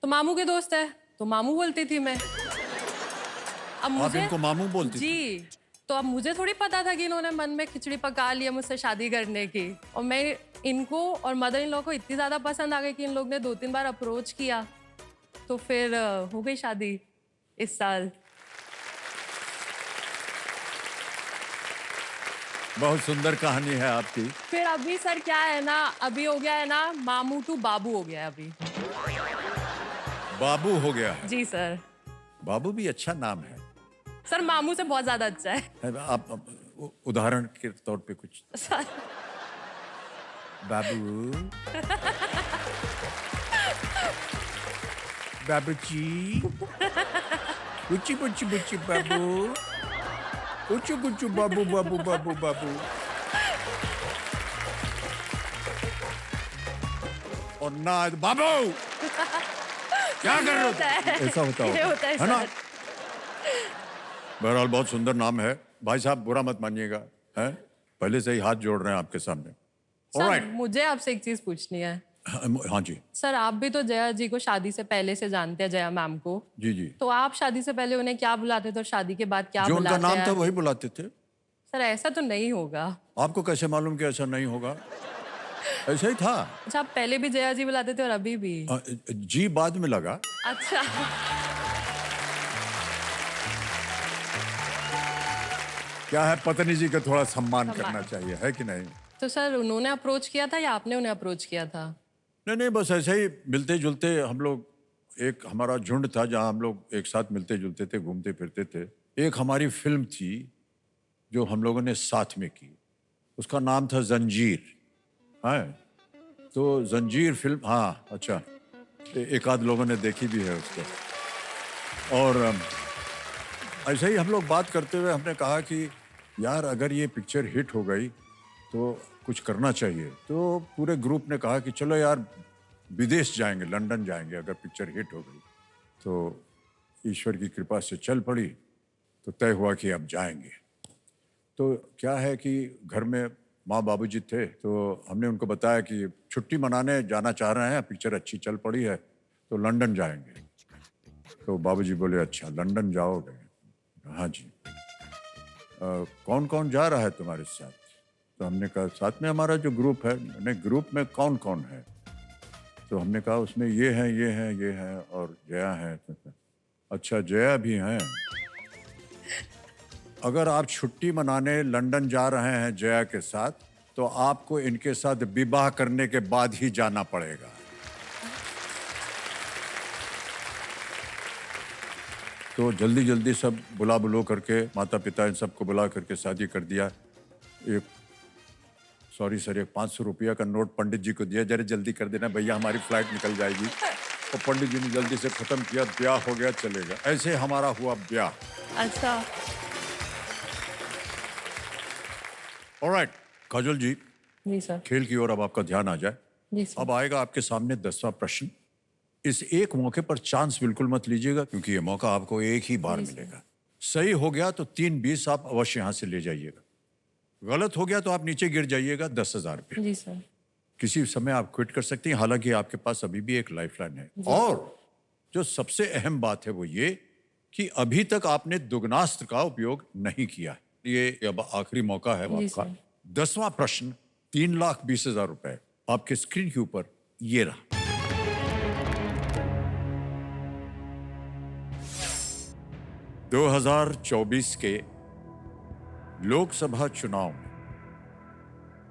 तो मामू के दोस्त है तो मामू बोलती थी मैं। अब आप मुझे इनको मामू बोलती थी? जी। तो अब मुझे थोड़ी पता था कि इन्होंने मन में खिचड़ी पका लिया मुझसे शादी करने की। और मैं इनको और मदर इन लॉ को इतनी ज़्यादा पसंद आ गई कि इन लोग ने 2-3 बार अप्रोच किया, तो फिर हो गई शादी इस साल। बहुत सुंदर कहानी है आपकी। फिर अभी सर क्या है ना, अभी हो गया है ना मामू टू बाबू हो गया है अभी। बाबू हो गया है? जी सर। बाबू भी अच्छा नाम है सर, मामू से बहुत ज्यादा अच्छा है। आप उदाहरण के तौर पे कुछ? सर बाबू। बाबूजी। बुच्ची बुच्ची बुच्ची बाबू। गुच्चू गुच्चू बाबू बाबू बाबू बाबू। और ना बाबू क्या कर रहे हो तुम? ऐसा होता ये होता है है ना? सर। बहरहाल बहुत सुंदर नाम है भाई साहब, बुरा मत मानिएगा, है पहले से ही हाथ जोड़ रहे हैं आपके सामने। सर ऑलराइट, मुझे आपसे एक चीज पूछनी है। हाँ जी सर आप भी तो जया जी को शादी से पहले से जानते हैं, जया मैम को। जी जी, तो आप शादी से पहले उन्हें क्या बुलाते थे और शादी के बाद क्या जो उनका बुलाते नाम हैं? था वही बुलाते थे। सर ऐसा तो नहीं होगा। आपको कैसे मालूम कि ऐसा नहीं होगा? ऐसा ही था। अच्छा आप पहले भी जया जी बुलाते थे और अभी भी? जी बाद में लगा। अच्छा क्या है, पत्नी जी का थोड़ा सम्मान करना चाहिए, है कि नहीं? तो सर उन्होंने अप्रोच किया था या आपने उन्हें अप्रोच किया था? नहीं नहीं, बस ऐसे ही मिलते जुलते हम लोग, एक हमारा झुंड था जहाँ हम लोग एक साथ मिलते जुलते थे, घूमते फिरते थे। एक हमारी फिल्म थी जो हम लोगों ने साथ में की, उसका नाम था जंजीर। है तो जंजीर फिल्म, हाँ अच्छा, एक आध लोगों ने देखी भी है उसको। और ऐसे ही हम लोग बात करते हुए हमने कहा कि यार अगर ये पिक्चर हिट हो गई तो कुछ करना चाहिए। तो पूरे ग्रुप ने कहा कि चलो यार विदेश जाएंगे, लंदन जाएंगे अगर पिक्चर हिट हो गई। तो ईश्वर की कृपा से चल पड़ी, तो तय हुआ कि अब जाएंगे। तो क्या है कि घर में माँ बाबूजी थे, तो हमने उनको बताया कि छुट्टी मनाने जाना चाह रहे हैं, पिक्चर अच्छी चल पड़ी है तो लंदन जाएंगे। तो बाबूजी बोले अच्छा लंदन जाओगे? हाँ जी। कौन कौन जा रहा है तुम्हारे साथ? तो हमने कहा साथ में हमारा जो ग्रुप है। मैंने ग्रुप में कौन कौन है? तो हमने कहा उसमें ये हैं ये हैं ये हैं और जया है। अच्छा जया भी हैं। अगर आप छुट्टी मनाने लंदन जा रहे हैं जया के साथ, तो आपको इनके साथ विवाह करने के बाद ही जाना पड़ेगा। तो जल्दी जल्दी सब बुला बुलो करके, माता पिता इन सबको बुला करके शादी कर दिया। एक सॉरी सर, एक 500 रुपया का नोट पंडित जी को दिया, जरा जल्दी कर देना भैया हमारी फ्लाइट निकल जाएगी। और पंडित जी ने जल्दी से खत्म किया, ब्याह हो गया, चलेगा। ऐसे हमारा हुआ ब्याह। अच्छा ऑलराइट काजल जी, जी सर। खेल की ओर अब आपका ध्यान आ जाए। जी सर। अब आएगा आपके सामने 10वां प्रश्न। इस एक मौके पर चांस बिल्कुल मत लीजिएगा, क्योंकि ये मौका आपको एक ही बार मिलेगा। सही हो गया तो 320 आप अवश्य यहाँ से ले जाइएगा, गलत हो गया तो आप नीचे गिर जाइएगा 10,000 पे। जी सर। किसी समय आप क्विट कर सकती हैं, हालांकि आपके पास अभी भी एक लाइफलाइन है। और जो सबसे अहम बात है वो ये कि अभी तक आपने दुगनास्त्र का उपयोग नहीं किया है। ये अब आखिरी मौका है जी आपका। सर। 10वां प्रश्न 3,20,000 रुपए आपके स्क्रीन के ऊपर ये रहा। ...2024 के लोकसभा चुनाव में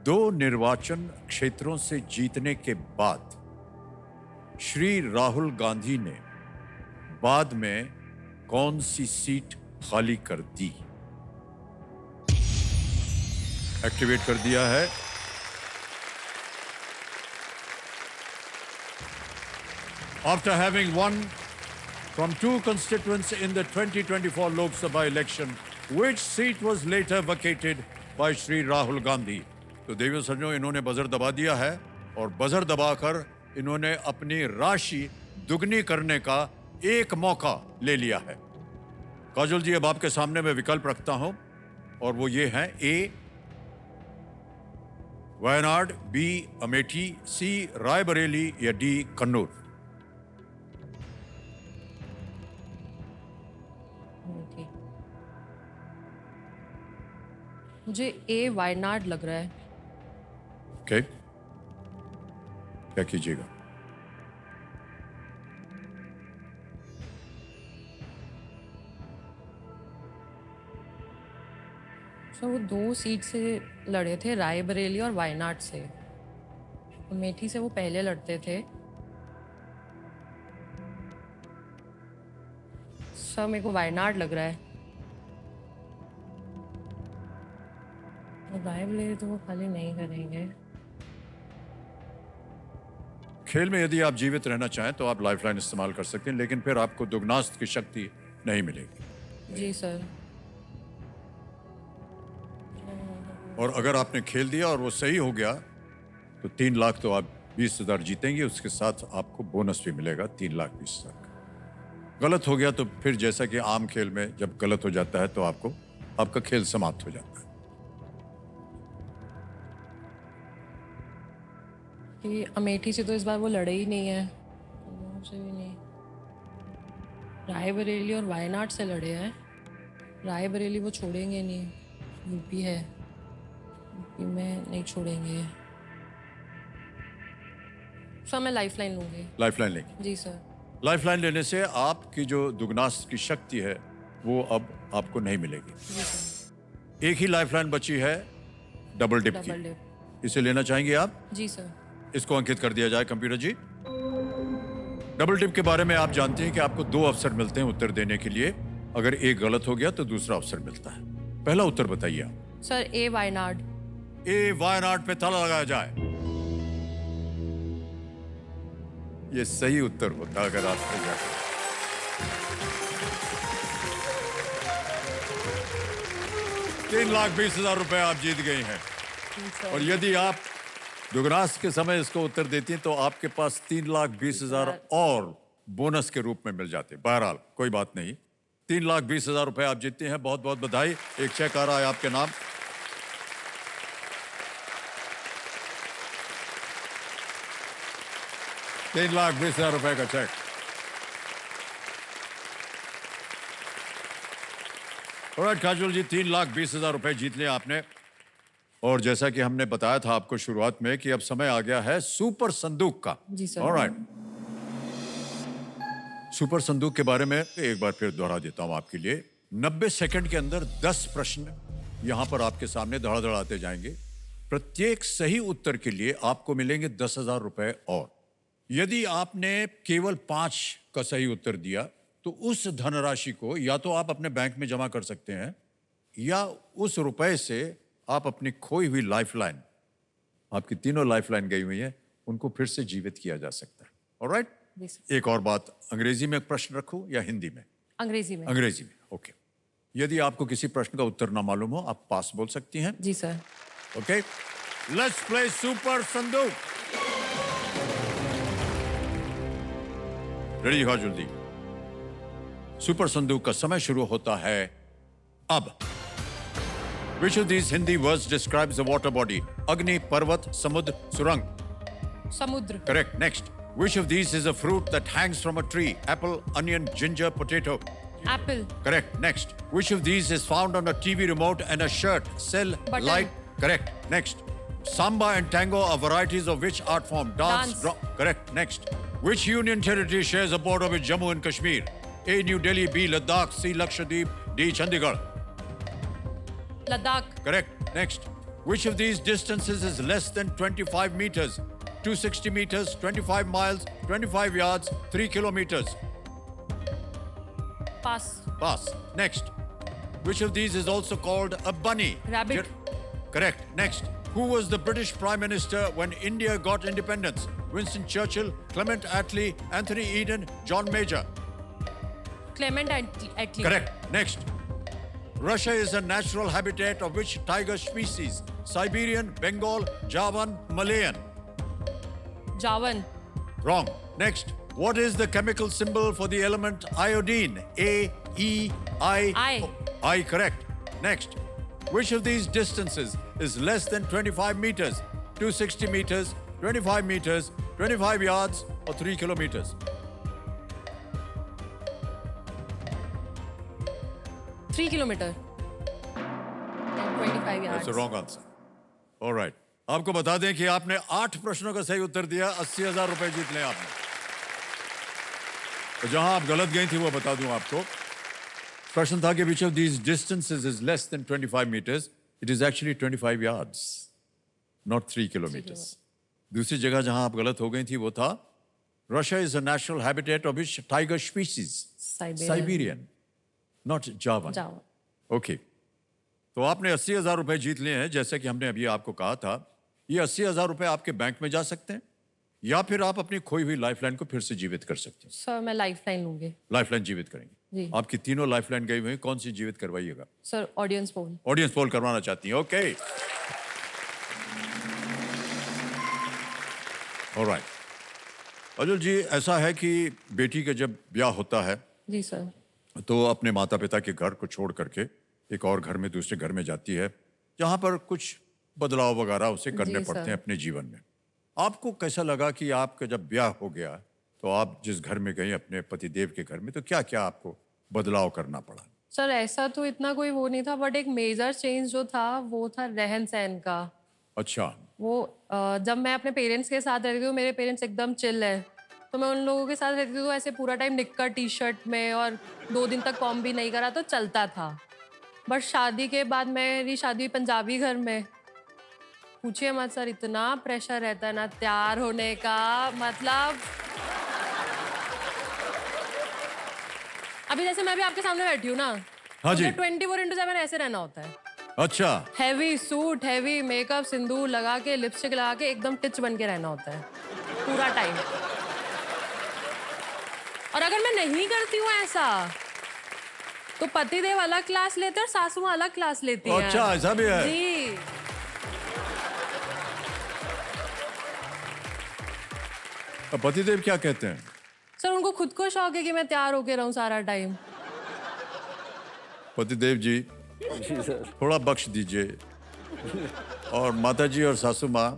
2 निर्वाचन क्षेत्रों से जीतने के बाद श्री राहुल गांधी ने बाद में कौन सी सीट खाली कर दी? एक्टिवेट कर दिया है। After having won from 2 constituents in the 2024 Lok Sabha election, which seat was later vacated by Shri Rahul Gandhi? तो देवियों सज्जनों, इन्होंने बजर दबा दिया है और बजर दबाकर इन्होंने अपनी राशि दुगनी करने का एक मौका ले लिया है। काजल जी, अब आपके सामने मैं विकल्प रखता हूं और वो ये हैं: ए वायनाड, बी अमेठी, सी रायबरेली या डी कन्नौज। ओके। मुझे ए वायनाड लग रहा है। ओके, क्या कीजिएगा? सर वो 2 सीट से लड़े थे, रायबरेली और वायनाड से। अमेठी से वो पहले लड़ते थे। सर मेरे को वायनाड लग रहा है। रायबरेली तो वो खाली नहीं करेंगे। खेल में यदि आप जीवित रहना चाहें तो आप लाइफलाइन इस्तेमाल कर सकते हैं, लेकिन फिर आपको दुगनास्त की शक्ति नहीं मिलेगी। जी सर। और अगर आपने खेल दिया और वो सही हो गया तो 3 लाख तो आप 20,000 जीतेंगे, उसके साथ आपको बोनस भी मिलेगा 3,20,000 का। गलत हो गया तो फिर जैसा कि आम खेल में जब गलत हो जाता है तो आपका खेल समाप्त हो जाता है। कि अमेठी से तो इस बार वो लड़े ही नहीं है, कन्नौज से भी नहीं, रायबरेली और वायनाड से लड़े हैं। रायबरेली वो छोड़ेंगे नहीं, यूपी है, यूपी में नहीं छोड़ेंगे। सर मैं लाइफलाइन लूंगी। लाइफलाइन लेंगे। जी सर। लाइफलाइन लेने से आपकी जो दुगनास की शक्ति है वो अब आपको नहीं मिलेगी। जी सर। एक ही लाइफलाइन बची है डबल डिप डबल की। डिप। इसे लेना चाहेंगे आप? जी सर। इसको अंकित कर दिया जाए कंप्यूटर जी। डबल डिप के बारे में आप जानते हैं कि आपको 2 अवसर मिलते हैं उत्तर देने के लिए। अगर एक गलत हो गया तो दूसरा अवसर मिलता है। पहला उत्तर बताइए आप। सर ए वायनाड। ए वायनाड पे ताला लगाया जाए। ये सही उत्तर होता अगर आप सही जाते। 3,20,000 रुपए आप जीत गई हैं। और यदि आप दुगनास के समय इसको उत्तर देती हैं तो आपके पास 3,20,000 और बोनस के रूप में मिल जाते। बहरहाल कोई बात नहीं, 3,20,000 रुपए आप जीतते हैं। बहुत बहुत बधाई। एक चेक आ रहा है आपके नाम। ₹3,20,000 रुपए का चेक। ऑलराइट काजोल जी, 3,20,000 रुपए जीत लिया आपने। और जैसा कि हमने बताया था आपको शुरुआत में कि अब समय आ गया है सुपर संदूक का। जी सर। ऑलराइट, सुपर संदूक के बारे में एक बार फिर दोहरा देता हूं आपके लिए। 90 सेकंड के अंदर 10 प्रश्न यहां पर आपके सामने धड़ाधड़ आते जाएंगे। प्रत्येक सही उत्तर के लिए आपको मिलेंगे 10,000 रुपए। और यदि आपने केवल 5 का सही उत्तर दिया तो उस धनराशि को या तो आप अपने बैंक में जमा कर सकते हैं या उस रुपए से आप अपनी खोई हुई लाइफलाइन, आपकी तीनों लाइफलाइन गई हुई है, उनको फिर से जीवित किया जा सकता है। ऑलराइट, एक और बात, अंग्रेजी में प्रश्न रखूं या हिंदी में? अंग्रेजी में। अंग्रेजी में, ओके। यदि आपको किसी प्रश्न का उत्तर ना मालूम हो आप पास बोल सकती हैं। जी sir. Okay, let's play super संदूक। रेडी हो जल्दी। सुपर संदूक का समय शुरू होता है अब। Which of these Hindi words describes a water body? Agni, Parvat, Samud, Surang. समुद्र। Correct. Next. Which of these is a fruit that hangs from a tree? Apple, onion, ginger, potato. Apple. Correct. Next. Which of these is found on a TV remote and a shirt? Cell, Button. light. Correct. Next. Samba and tango are varieties of which art form? Dance. Correct. Next. Which union territory shares a border with Jammu and Kashmir? A. New Delhi, B. Ladakh, C. Lakshadweep, D. Chandigarh. Ladakh. Correct. Next. Which of these distances is less than 25 meters? 260 meters, 25 miles, 25 yards, 3 kilometers. Pass. Pass. Next. Which of these is also called a bunny? Rabbit. Correct. Next. Who was the British Prime Minister when India got independence? Winston Churchill, Clement Attlee, Anthony Eden, John Major. Clement Attlee. Correct. Next. Russia is a natural habitat of which tiger species? Siberian, Bengal, Javan, Malayan. जावन। Wrong. Next. What is the chemical symbol for the element iodine? A, E, I. I. I, correct. Next. Which of these distances is less than 25 meters? 260 meters, 25 meters, 25 yards, or 3 kilometers? 3 kilometre. 25 That's yards। the wrong answer. All right. आपको बता दें कि आपने 8 प्रश्नों का सही उत्तर दिया, 80,000 रुपए जीत लें आपने। तो जहां आप गलत गई थी वो बता दूं आपको। प्रश्न था कि which of these distances is less than 25 meters? It is actually 25 yards, not 3 kilometers. दूसरी जगह जहां आप गलत हो गई थी वो था Russia is a natural habitat of which tiger species? Siberian, not Javan. जावन। ओके, तो आपने 80,000 रुपए जीत लिए हैं। जैसे कि हमने अभी आपको कहा था, ये 80,000 रुपए आपके बैंक में जा सकते हैं या फिर आप अपनी खोई हुई लाइफलाइन को फिर से जीवित कर सकते हैं। सर मैं लाइफलाइन लूंगी। लाइफलाइन जीवित करेंगे। जी। आपकी तीनों लाइफलाइन गई हुई हैं, कौन सी जीवित करवाइएगा? Sir audience poll. Audience poll करवाना चाहती हैं? Okay, alright. काजोल जी, ऐसा है कि बेटी का जब ब्याह होता है जी सर। तो अपने माता पिता के घर को छोड़ करके एक और घर में, दूसरे घर में जाती है, जहाँ पर कुछ बदलाव वगैरह उसे करने जी, पड़ते सर। हैं अपने जीवन में। आपको कैसा लगा कि आपका जब ब्याह हो गया तो आप जिस घर में गई अपने पतिदेव के घर में, तो क्या क्या आपको बदलाव करना पड़ा? सर ऐसा तो इतना कोई वो नहीं था, बट एक मेजर चेंज जो था वो था रहन सहन का। अच्छा। वो जब मैं अपने पेरेंट्स के साथ रहती थी तो मेरे पेरेंट्स एकदम चिल है, तो मैं उन लोगों के साथ रहती थी तो ऐसे पूरा टाइम निक्कर टी शर्ट में, और 2 दिन तक कॉम भी नहीं करा तो चलता था। बट शादी के बाद मेरी शादी हुई पंजाबी घर में। पूछिए मत सर, इतना प्रेशर रहता है ना तैयार होने का, मतलब अभी जैसे मैं भी आपके सामने बैठी हूँ ना, हाँ जी। मुझे 24/7 ऐसे रहना होता है। अच्छा। हैवी सूट, हैवी मेकअप, सिंदूर लगा के, लिपस्टिक लगा के एकदम टिच बन के रहना होता है पूरा टाइम। और अगर मैं नहीं करती हूँ ऐसा तो पतिदेव अलग क्लास लेते हैं और सासू माँ अलग क्लास लेती हैं। अच्छा, ऐसा भी है? जी। अब पतिदेव क्या कहते हैं? सर उनको खुद को शौक है कि मैं तैयार होके रहूं सारा टाइम। पतिदेव जी, थोड़ा बख्श दीजिए, और माता जी और सासू माँ,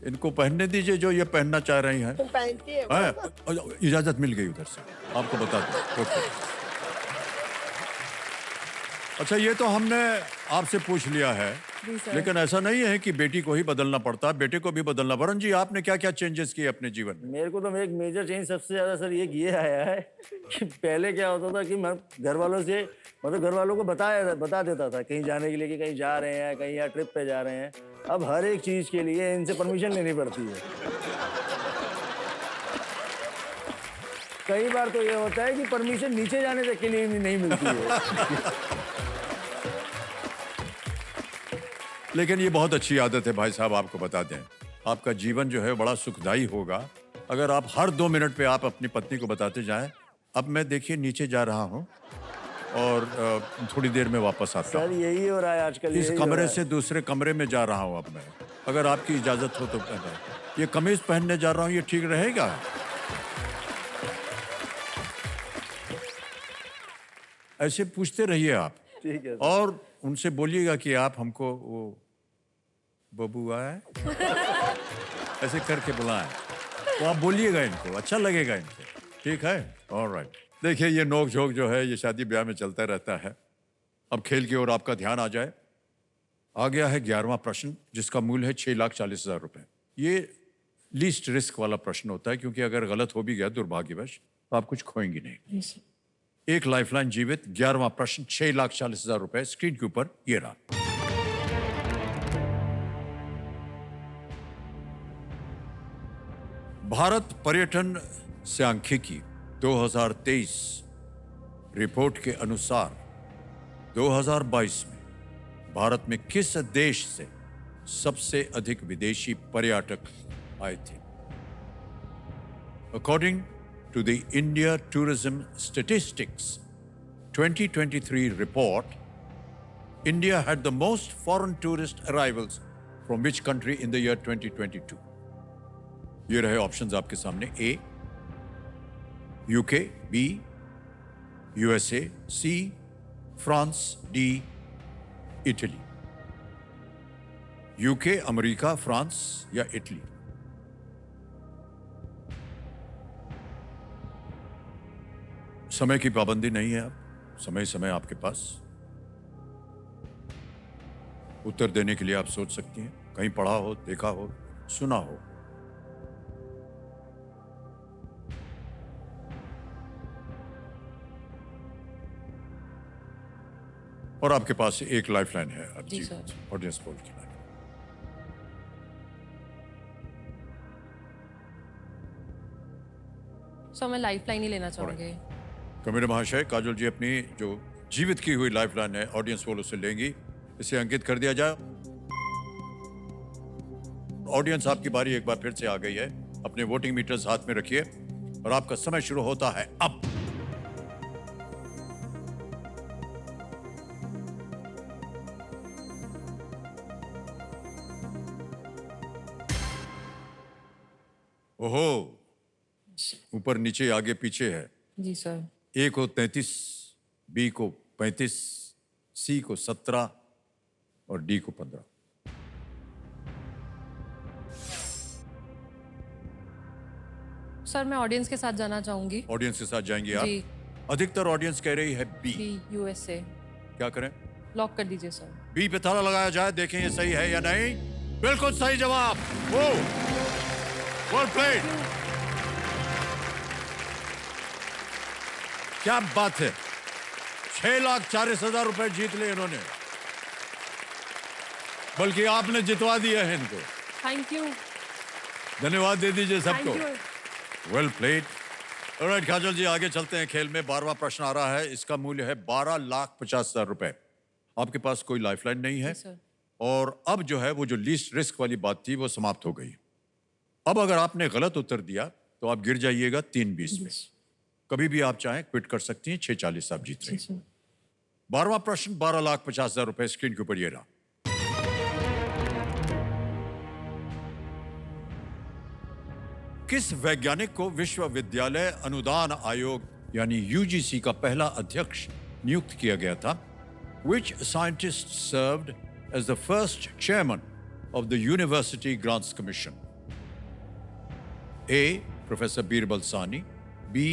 इनको पहनने दीजिए जो ये पहनना चाह रही हैं। पहनती है हैं? इजाजत मिल गई उधर से, आपको बता दूं। ओके। अच्छा, ये तो हमने आपसे पूछ लिया है, जी सर। लेकिन ऐसा नहीं है कि बेटी को ही बदलना पड़ता, बेटे को भी बदलना। वरुण जी, आपने क्या क्या चेंजेस किए अपने जीवन में? मेरे को तो एक मेजर चेंज सबसे ज्यादा सर ये आया है कि पहले क्या होता था कि मैं घर वालों से, मतलब घर वालों को बता देता था कहीं जाने के लिए कि कहीं जा रहे हैं, कहीं या ट्रिप पे जा रहे हैं। अब हर एक चीज के लिए इनसे परमिशन लेनी पड़ती है। कई बार तो ये होता है कि परमिशन नीचे जाने तक के लिए नहीं मिलती है। लेकिन ये बहुत अच्छी आदत है भाई साहब, आपको बता दें, आपका जीवन जो है बड़ा सुखदायी होगा अगर आप हर 2 मिनट पे आप अपनी पत्नी को बताते जाएं, अब मैं देखिए नीचे जा रहा हूं और थोड़ी देर में वापस आता सर हूं। यही हो रहा है आजकल। इस यही हो कमरे रहा है। से दूसरे कमरे में जा रहा हूं अब मैं, अगर आपकी इजाजत हो तो। ये कमीज पहनने जा रहा हूं, ये ठीक रहेगा? ऐसे पूछते रहिए आप, ठीक है सर। और उनसे बोलिएगा कि आप हमको वो बबुआ है ऐसे करके बुलाएं, तो आप बोलिएगा इनको, अच्छा लगेगा इनको। ठीक है, ऑलराइट। देखिए, ये नोक झोंक जो है ये शादी ब्याह में चलता रहता है। अब खेल की ओर आपका ध्यान आ जाए। आ गया है 11वां प्रश्न, जिसका मूल्य है 6,40,000 रुपए। ये लीस्ट रिस्क वाला प्रश्न होता है, क्योंकि अगर गलत हो भी गया दुर्भाग्यवश तो आप कुछ खोएंगी नहीं। एक लाइफलाइन जीवित। 11वां प्रश्न, 6,40,000 रुपए स्क्रीन के ऊपर ये रहा। भारत पर्यटन सांख्यिकी 2023 रिपोर्ट के अनुसार 2022 में भारत में किस देश से सबसे अधिक विदेशी पर्यटक आए थे? According to the India Tourism Statistics 2023 report, India had the most foreign tourist arrivals from which country in the year 2022? ये रहे ऑप्शंस आपके सामने। A UK, B USA, C France, D Italy. UK, America, France या Italy? समय की पाबंदी नहीं है, अब समय आपके पास उत्तर देने के लिए आप सोच सकती हैं। कहीं पढ़ा हो, देखा हो, सुना हो। और आपके पास एक लाइफलाइन है अब जी जी, सर। ऑडियंस पोल की लाइन। सो मैं लाइफलाइन ही लेना चाहूंगी। कमेरे महाशय, काजोल जी अपनी जो जीवित की हुई लाइफलाइन है ऑडियंस पोल से लेंगी, इसे अंकित कर दिया जाए। ऑडियंस, आपकी बारी एक बार फिर से आ गई है। अपने वोटिंग मीटर्स हाथ में रखिए और आपका समय शुरू होता है अब। ओहो, ऊपर नीचे आगे पीछे है। जी सर। ए को 33, बी को 35, सी को 17 और डी को 15। सर मैं ऑडियंस के साथ जाना चाहूंगी। ऑडियंस के साथ जाएंगे आप? जी। अधिकतर ऑडियंस कह रही है बी। B USA. क्या करें? लॉक कर दीजिए सर। बी पे ताला लगाया जाए, देखें ये सही है या नहीं। बिल्कुल सही जवाब। वो वेल प्लेड। क्या बात है, 6,40,000 रुपए जीत लिए इन्होंने, बल्कि आपने जितवा दिया है इनको। Thank you. धन्यवाद दे दीजिए सबको। Thank you. Well played. Alright Kajal ji, आगे चलते हैं खेल में। 12वां प्रश्न आ रहा है, इसका मूल्य है 12,50,000 रुपए। आपके पास कोई लाइफलाइन नहीं है, जी सर। और अब जो है वो जो लीस्ट रिस्क वाली बात थी वो समाप्त हो गई। अब अगर आपने गलत उत्तर दिया तो आप गिर जाइएगा 3-20 में। कभी भी आप चाहें क्विट कर सकती हैं। 6,40 आप जीत रही हैं। 12वां प्रश्न, 12,50,000 रुपए स्क्रीन के ऊपर ये रहा। किस वैज्ञानिक को विश्वविद्यालय अनुदान आयोग यानी यूजीसी का पहला अध्यक्ष नियुक्त किया गया था? Which scientist served as the first chairman of the University Grants Commission? A. Professor Birbal Sani, B.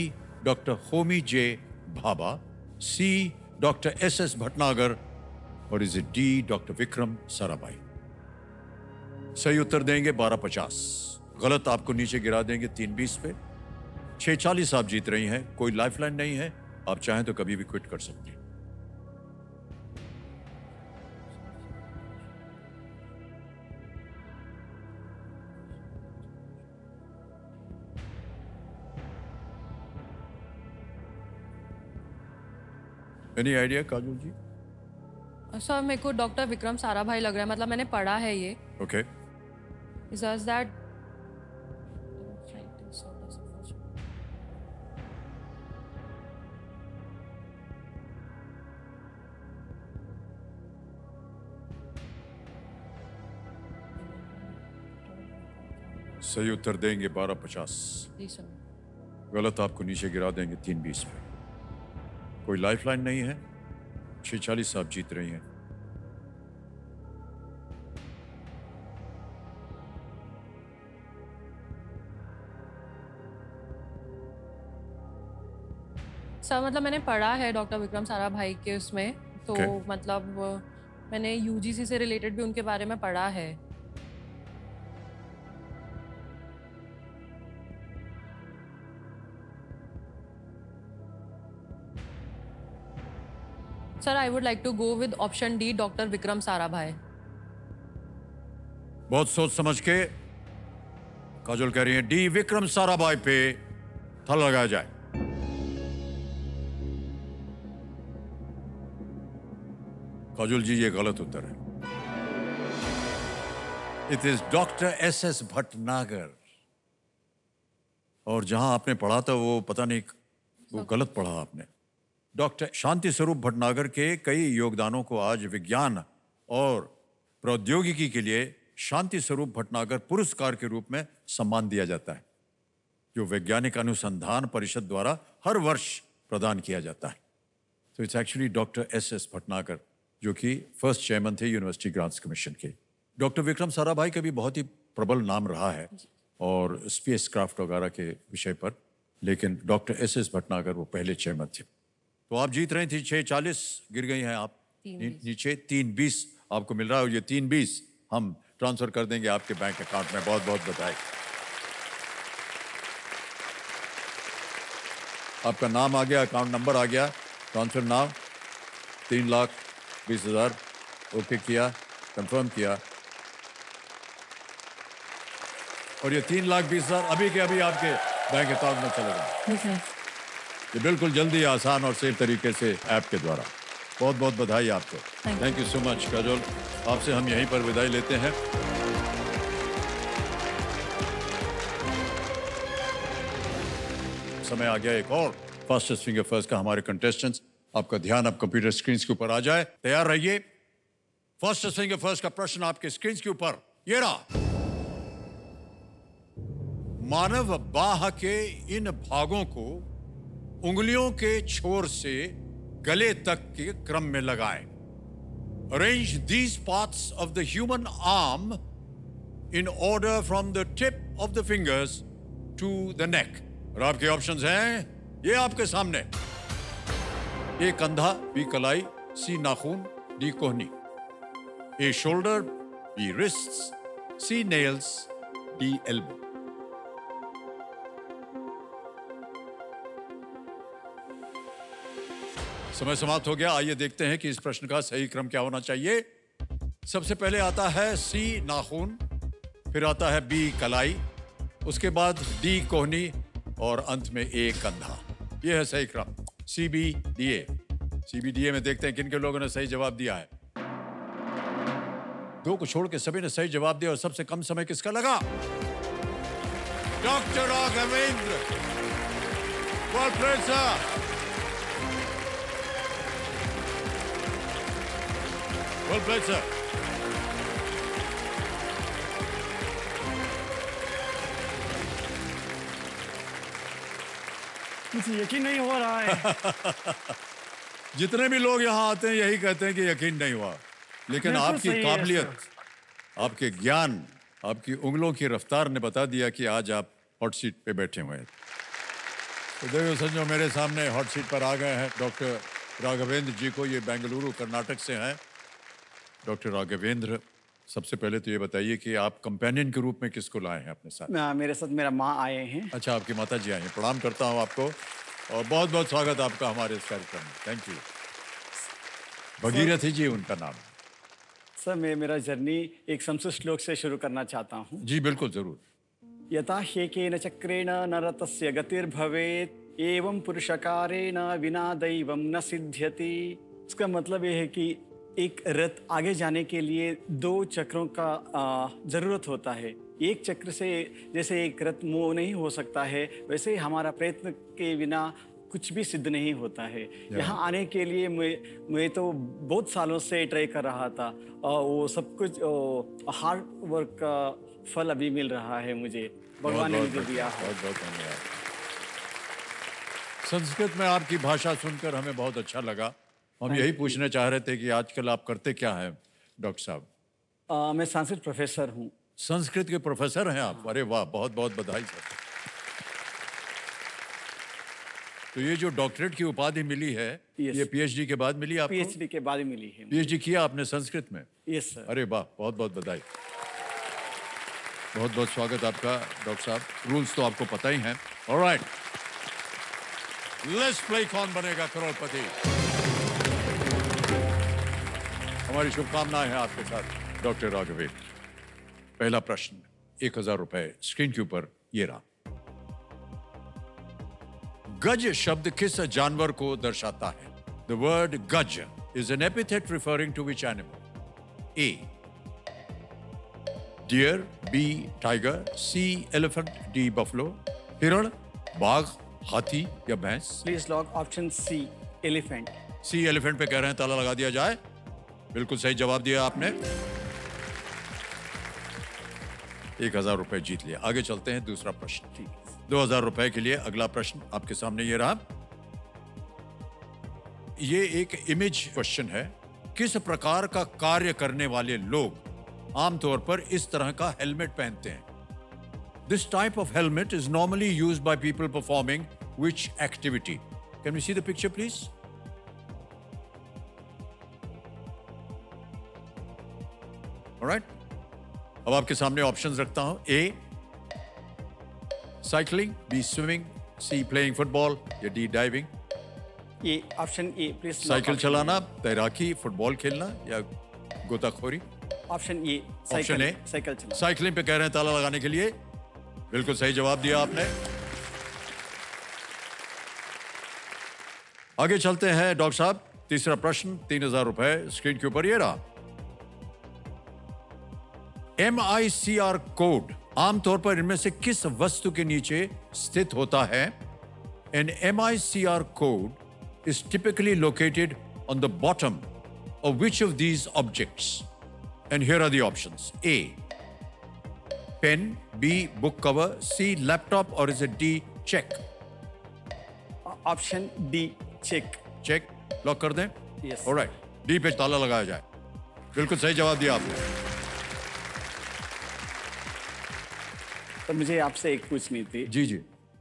Dr. Homi J. Bhabha, C. Dr. S.S. Bhatnagar, or is it D. Dr. Vikram Sarabhai? सही उत्तर देंगे 12,50, गलत आपको नीचे गिरा देंगे 3-20 पे। 6,40 आप जीत रही हैं। कोई लाइफलाइन नहीं है, आप चाहें तो कभी भी क्विट कर सकते हैं। एनी आइडिया काजल जी? सर मेरे को डॉक्टर विक्रम साराभाई लग रहा है, मतलब मैंने पढ़ा है ये। ओके। Is that सही उत्तर देंगे 12,50, जी सर। गलत आपको नीचे गिरा देंगे 3-20 पे। कोई लाइफलाइन नहीं है। 6,40 आप जीत रही हैं। सर मतलब मैंने पढ़ा है डॉक्टर विक्रम साराभाई के उसमें, तो Okay. मतलब मैंने यूजीसी से रिलेटेड भी उनके बारे में पढ़ा है। Sir I would like to go with option D, doctor Vikram Sarabhai. बहुत सोच समझ के काजल कह रही हैं डी, विक्रम साराभाई पे ताला लगाया जाए। काजल जी, ये गलत उत्तर है। It is doctor S.S. Bhatnagar. और जहां आपने पढ़ा था वो पता नहीं, वो गलत पढ़ा आपने। डॉक्टर शांति स्वरूप भटनागर के कई योगदानों को आज विज्ञान और प्रौद्योगिकी के लिए शांति स्वरूप भटनागर पुरस्कार के रूप में सम्मान दिया जाता है, जो वैज्ञानिक अनुसंधान परिषद द्वारा हर वर्ष प्रदान किया जाता है। तो it's actually doctor S.S. Bhatnagar, जो कि फर्स्ट चेयरमैन थे यूनिवर्सिटी ग्रांट्स कमीशन के। डॉक्टर विक्रम साराभाई का भी बहुत ही प्रबल नाम रहा है और स्पेस क्राफ्ट वगैरह के विषय पर, लेकिन डॉक्टर S.S. भटनागर वो पहले चेयरमैन थे। तो आप जीत रही थी 6,40, गिर गई हैं आप नीचे। 3,20 आपको मिल रहा है, और ये 3,20 हम ट्रांसफर कर देंगे आपके बैंक अकाउंट में। बहुत बहुत बधाई। आपका नाम आ गया, अकाउंट नंबर आ गया, ट्रांसफर नाम 3,20,000 ओके किया, कंफर्म किया, और ये 3,20,000 अभी के अभी आपके बैंक अकाउंट में चलेगा। ये बिल्कुल जल्दी, आसान और सेफ तरीके से ऐप के द्वारा। बहुत बहुत बधाई आपको। Thank you so much Kajol. आपसे हम यहीं पर विदाई लेते हैं। समय आ गया एक और फास्टेस्ट फिंगर फर्स्ट का। हमारे कंटेस्टेंट्स, आपका ध्यान अब कंप्यूटर स्क्रीन के ऊपर आ जाए, तैयार रहिए। फास्टेस्ट फिंगर फर्स्ट का प्रश्न आपके स्क्रीन के ऊपर ये रहा। मानव बाह के इन भागों को उंगलियों के छोर से गले तक के क्रम में लगाएं। Arrange these parts of the human arm in order from the tip of the fingers to the neck. और आपके ऑप्शंस हैं ये आपके सामने। ए कंधा, बी कलाई, सी नाखून, डी कोहनी। ए शोल्डर, बी रिस्ट्स, सी नेल्स, डी एल्बो। समय समाप्त हो गया। आइए देखते हैं कि इस प्रश्न का सही क्रम क्या होना चाहिए। सबसे पहले आता है सी नाखून, फिर आता है बी कलाई, उसके बाद डी कोहनी और अंत में ए कंधा। यह है सही क्रम। CBDA। CBDA में देखते हैं किन के लोगों ने सही जवाब दिया है। दो को छोड़ के सभी ने सही जवाब दिया और सबसे कम समय किसका लगा? Doctor Raghavendra. Well played, sir. Well played, sir. मुझे यकीन नहीं हो रहा है। जितने भी लोग यहाँ आते हैं यही कहते हैं कि यकीन नहीं हुआ, लेकिन बिल्कुल आपकी सही है, काबिलियत, आपके ज्ञान, आपकी उंगलों की रफ्तार ने बता दिया कि आज आप हॉट सीट पे बैठे हुए हैं। तो देखो संजो, मेरे सामने हॉट सीट पर आ गए हैं डॉक्टर राघवेंद्र जी को। ये बेंगलुरु कर्नाटक से हैं। डॉक्टर राघवेंद्र, सबसे पहले तो ये बताइए कि आप कंपेनियन के रूप में किसको लाए हैं अपने साथ? मेरे साथ मेरा माँ आए हैं। अच्छा, आपकी माता जी आई हैं। प्रणाम करता हूँ आपको और बहुत बहुत स्वागत आपका हमारे इस कार्यक्रम में। Thank you. भगीरथी जी उनका नाम। सर, मैं मेरा जर्नी एक संस्कृत श्लोक से शुरू करना चाहता हूँ। जी बिल्कुल, जरूर। यथा ह्येकेन चक्रेण नरतस्य गतिर्भवेत् एवं पुरुषकारेण विना दैवं न सिद्ध्यति। इसका मतलब ये है कि एक रथ आगे जाने के लिए दो चक्रों का जरूरत होता है। एक चक्र से जैसे एक रथ मूव नहीं हो सकता है, वैसे ही हमारा प्रयत्न के बिना कुछ भी सिद्ध नहीं होता है। यहाँ आने के लिए मैं तो बहुत सालों से ट्राई कर रहा था और वो सब कुछ हार्ड वर्क का फल अभी मिल रहा है मुझे। भगवान ने मुझे दिया है। बहुत बहुत धन्यवाद। संस्कृत में आपकी भाषा सुनकर हमें बहुत अच्छा लगा। हम यही पूछना चाह रहे थे कि आजकल आप करते क्या हैं डॉक्टर साहब? मैं संस्कृत प्रोफेसर हूँ। संस्कृत के प्रोफेसर हैं आप? अरे वाह, बहुत बहुत बधाई सर। तो ये जो डॉक्टरेट की उपाधि मिली है, ये PhD के बाद मिली आपको? PhD के बाद ही मिली है। PhD किया आपने संस्कृत में? Yes sir. अरे वाह, बहुत बहुत बधाई। बहुत बहुत स्वागत आपका डॉक्टर साहब। रूल्स तो आपको पता ही हैं। ऑलराइट, लेट्स प्ले कौन बनेगा करोड़पति। हमारी शुभकामनाएं हैं आपके साथ डॉक्टर राघवेंद्र। पहला प्रश्न, 1000 रुपए स्क्रीन के ऊपर ये रहा। गज शब्द किस जानवर को दर्शाता है? The word gaj is an epithet referring to which animal? A deer, B tiger, C elephant, D buffalo. हिरण, बाघ, हाथी या भैंस? Please lock option C, elephant. C elephant पे कह रहे हैं, ताला लगा दिया जाए। बिल्कुल सही जवाब दिया आपने। 1000 रुपए जीत लिया। आगे चलते हैं, दूसरा प्रश्न। 2000 रुपए के लिए अगला प्रश्न आपके सामने ये रहा। ये एक इमेज क्वेश्चन है। किस प्रकार का कार्य करने वाले लोग आमतौर पर इस तरह का हेलमेट पहनते हैं? This type of helmet is normally used by people performing which activity? Can we see the picture please? Alright, अब आपके सामने ऑप्शंस रखता हूं। A cycling, B swimming, C playing football या डी डाइविंग? ये ऑप्शन ए प्लीज। साइकिल चलाना, तैराकी, football खेलना या गोताखोरी? Option A, option A cycle चलाना। साइकिलिंग पे कह रहे हैं ताला लगाने के लिए। बिल्कुल सही जवाब दिया आपने। आगे चलते हैं डॉक्टर साहब। तीसरा प्रश्न, 3000 रुपए स्क्रीन के ऊपर ये रहा। MICR कोड आमतौर पर इनमें से किस वस्तु के नीचे स्थित होता है? An MICR code is typically located on the bottom of which of these objects? And here are the options. A, pen, B, book cover, C, laptop, or is it D, check? Option D, check. Check lock कर दें? Yes. Alright, D पे ताला लगाया जाए। बिल्कुल सही जवाब दिया आपने। तो मुझे आपसे एक पूछनी थी। जी जी।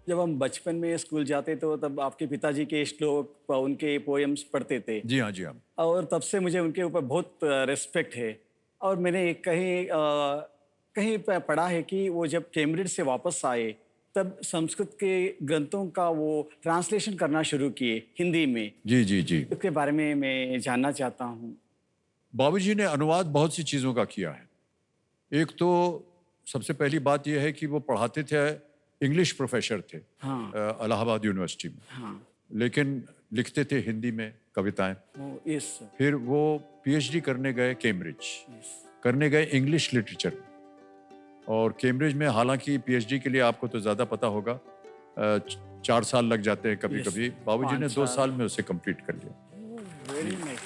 जब हम बचपन में स्कूल जाते तो तब आपके पिताजी के श्लोक, उनके पोएम्स पढ़ते थे, जी हाँ जी हाँ। और तब से मुझे उनके ऊपर बहुत रिस्पेक्ट है। और मैंने कहीं पे पढ़ा है कि वो जब कैम्ब्रिज से वापस आए तब संस्कृत के ग्रंथों का वो ट्रांसलेशन करना शुरू किए हिंदी में। जी जी जी। उसके बारे में मैं जानना चाहता हूँ। बाबूजी ने अनुवाद बहुत सी चीज़ों का किया है। एक तो सबसे पहली बात यह है कि वो पढ़ाते थे, इंग्लिश प्रोफेसर थे हाँ। इलाहाबाद यूनिवर्सिटी में, हाँ। लेकिन लिखते थे हिंदी में कविताएं। यस। फिर वो पीएचडी करने गए कैम्ब्रिज, करने गए इंग्लिश लिटरेचर में। और कैम्ब्रिज में हालांकि पीएचडी के लिए आपको तो ज़्यादा पता होगा, 4 साल लग जाते हैं कभी कभी। बाबूजी ने 2 साल में उसे कंप्लीट कर लिया। Very nice,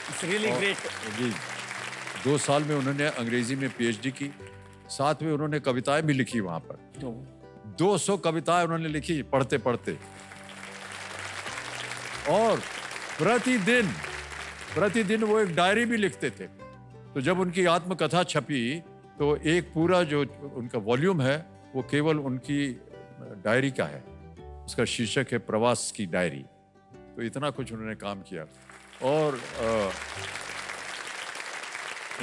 it's really great. जी, 2 साल में उन्होंने अंग्रेजी में पीएचडी की, साथ में उन्होंने कविताएं भी लिखी वहां पर। 200 कविताएं उन्होंने लिखी पढ़ते पढ़ते। और प्रतिदिन वो एक डायरी भी लिखते थे। तो जब उनकी आत्मकथा छपी तो एक पूरा जो उनका वॉल्यूम है वो केवल उनकी डायरी का है। उसका शीर्षक है प्रवास की डायरी। तो इतना कुछ उन्होंने काम किया। और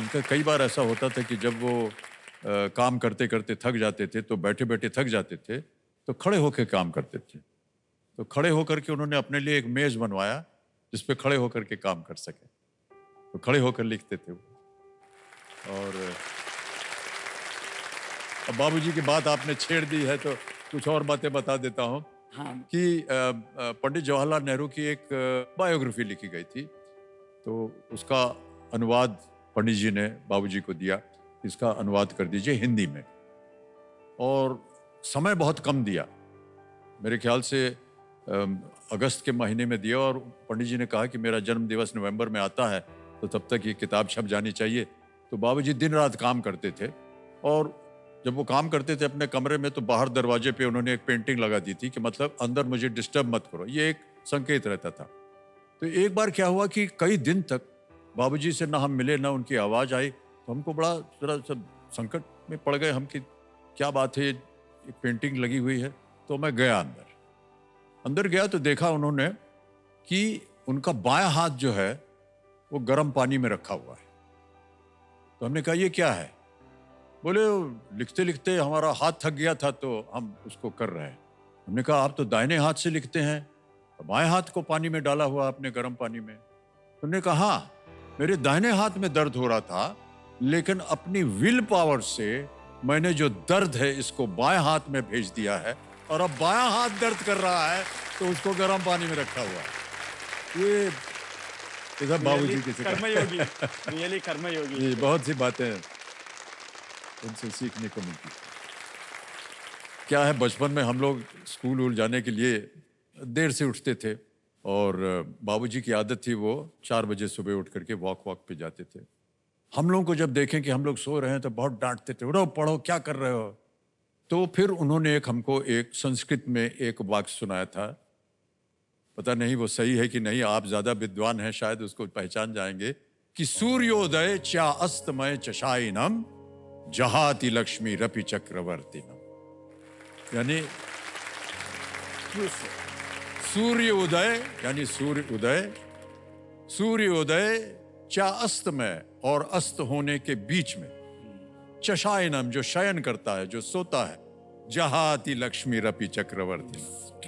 उनका कई बार ऐसा होता था कि जब वो काम करते करते थक जाते थे, तो बैठे बैठे थक जाते थे, तो खड़े होकर काम करते थे। तो खड़े होकर के उन्होंने अपने लिए एक मेज बनवाया जिस पे खड़े होकर के काम कर सके। तो खड़े होकर लिखते थे वो। और अब बाबूजी की बात आपने छेड़ दी है तो कुछ और बातें बता देता हूँ। हाँ। कि पंडित जवाहरलाल नेहरू की एक बायोग्राफी लिखी गई थी, तो उसका अनुवाद पंडित जी ने बाबूजी को दिया, इसका अनुवाद कर दीजिए हिंदी में। और समय बहुत कम दिया, मेरे ख्याल से अगस्त के महीने में दिया। और पंडित जी ने कहा कि मेरा जन्म दिवस नवंबर में आता है, तो तब तक ये किताब छप जानी चाहिए। तो बाबूजी दिन रात काम करते थे। और जब वो काम करते थे अपने कमरे में, तो बाहर दरवाजे पे उन्होंने एक पेंटिंग लगा दी थी कि मतलब अंदर मुझे डिस्टर्ब मत करो, ये एक संकेत रहता था। तो एक बार क्या हुआ कि कई दिन तक बाबूजी से ना हम मिले ना उनकी आवाज़ आई। तो हमको बड़ा जरा सब संकट में पड़ गए हम कि क्या बात है, एक पेंटिंग लगी हुई है। तो मैं गया अंदर गया तो देखा उन्होंने कि उनका बायां हाथ जो है वो गर्म पानी में रखा हुआ है। तो हमने कहा ये क्या है? बोले लिखते लिखते हमारा हाथ थक गया था तो हम उसको कर रहे हैं। हमने कहा आप तो दाहिने हाथ से लिखते हैं, तो बाएं हाथ को पानी में डाला हुआ आपने गर्म पानी में। तुमने कहा हाँ, मेरे दाहिने हाथ में दर्द हो रहा था, लेकिन अपनी विल पावर से मैंने जो दर्द है इसको बाएं हाथ में भेज दिया है, और अब बायां हाथ दर्द कर रहा है तो उसको गर्म पानी में रखा हुआ है। ये इधर बाबूजी की कर्मयोगी, रियली कर्मयोगी। जी, बहुत सी बातें उनसे सीखने को मिलती। क्या है, बचपन में हम लोग स्कूल वूल जाने के लिए देर से उठते थे, और बाबूजी की आदत थी वो 4 बजे सुबह उठ करके वॉक पे जाते थे। हम लोगों को जब देखें कि हम लोग सो रहे हैं तो बहुत डांटते थे, उठो पढ़ो, क्या कर रहे हो। तो फिर उन्होंने हमको एक संस्कृत में एक वाक्य सुनाया था, पता नहीं वो सही है कि नहीं, आप ज्यादा विद्वान हैं शायद उसको पहचान जाएंगे, कि सूर्योदय चा अस्तमय चशाइनम जहाति लक्ष्मी रपि चक्रवर्तीनम। यानी सूर्य उदय यानी सूर्य उदय चा अस्तमय और अस्त होने के बीच में, चशायनम जो शयन करता है, जो सोता है, जहाति लक्ष्मी रपि चक्रवर्ती,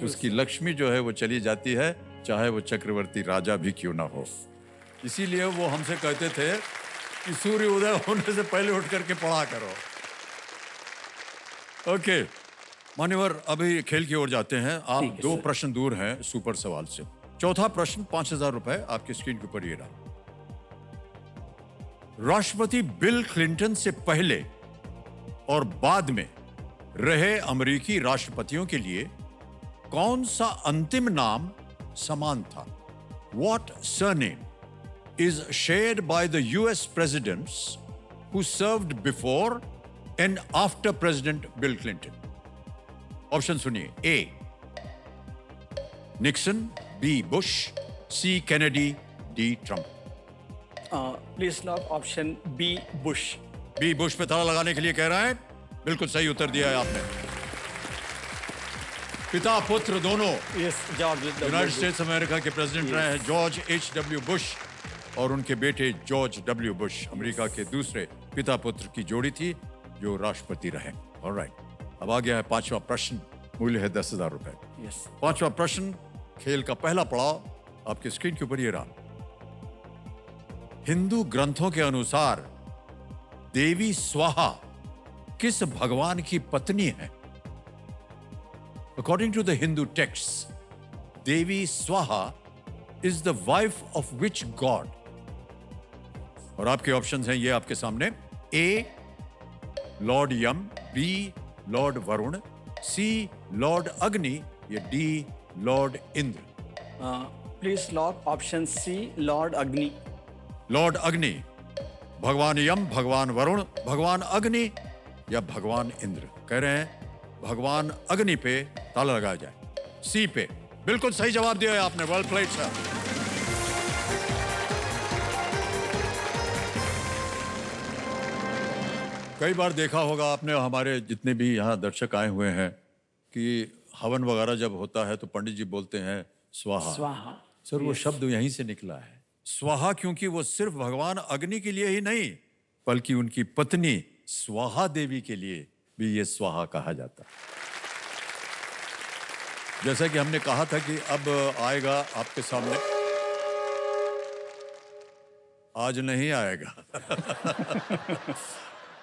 उसकी लक्ष्मी जो है वो चली जाती है, चाहे वो चक्रवर्ती राजा भी क्यों ना हो। इसीलिए वो हमसे कहते थे कि सूर्य उदय होने से पहले उठ करके पढ़ा करो। ओके मान्यवर, अभी खेल की ओर जाते हैं। आप 2 प्रश्न दूर हैं सुपर सवाल से। चौथा प्रश्न 5000 रुपए आपकी स्क्रीन के ऊपर ये रहा। राष्ट्रपति बिल क्लिंटन से पहले और बाद में रहे अमेरिकी राष्ट्रपतियों के लिए कौन सा अंतिम नाम समान था? What surname is shared by the US presidents who served before and after President Bill Clinton? Option सुनिए. A. Nixon, B. Bush, C. Kennedy, D. Trump. Please lock option B Bush. B. Bush पे ताला लगाने के लिए कह रहा है. बिल्कुल सही उत्तर दिया है आपने. पिता पुत्र दोनों yes George United states America के प्रेसिडेंट रहे हैं जॉर्ज H.W. बुश और उनके बेटे जॉर्ज W. बुश अमेरिका के दूसरे पिता पुत्र की जोड़ी थी जो राष्ट्रपति रहे. ऑलराइट, अब आ गया है पांचवा प्रश्न. मूल्य है 10,000 रुपए. यस. पांचवा प्रश्न खेल का पहला पड़ाव आपकी स्क्रीन के ऊपर ये रहा. हिंदू ग्रंथों के अनुसार देवी स्वाहा किस भगवान की पत्नी है? According to the Hindu texts, Devi Swaha is the wife of which god? और आपके ऑप्शंस हैं ये आपके सामने. A. Lord Yama, B. Lord Varuna, C. Lord Agni या D. Lord Indra. Please lock option C lord Agni. Lord Agni, भगवान यम, भगवान वरुण, भगवान अग्नि या भगवान इंद्र. कह रहे हैं भगवान अग्नि पे ताला लगाया जाए. सी पे. बिल्कुल सही जवाब दिया है आपने. Well played sir. कई बार देखा होगा आपने, हमारे जितने भी यहाँ दर्शक आए हुए हैं, कि हवन वगैरह जब होता है तो पंडित जी बोलते हैं स्वाहा. स्वाहा. सर वो शब्द यहीं से निकला है. स्वाहा क्योंकि वो सिर्फ भगवान अग्नि के लिए ही नहीं बल्कि उनकी पत्नी स्वाहा देवी के लिए भी ये स्वाहा कहा जाता है. जैसा कि हमने कहा था कि अब आएगा आपके सामने. आज नहीं आएगा.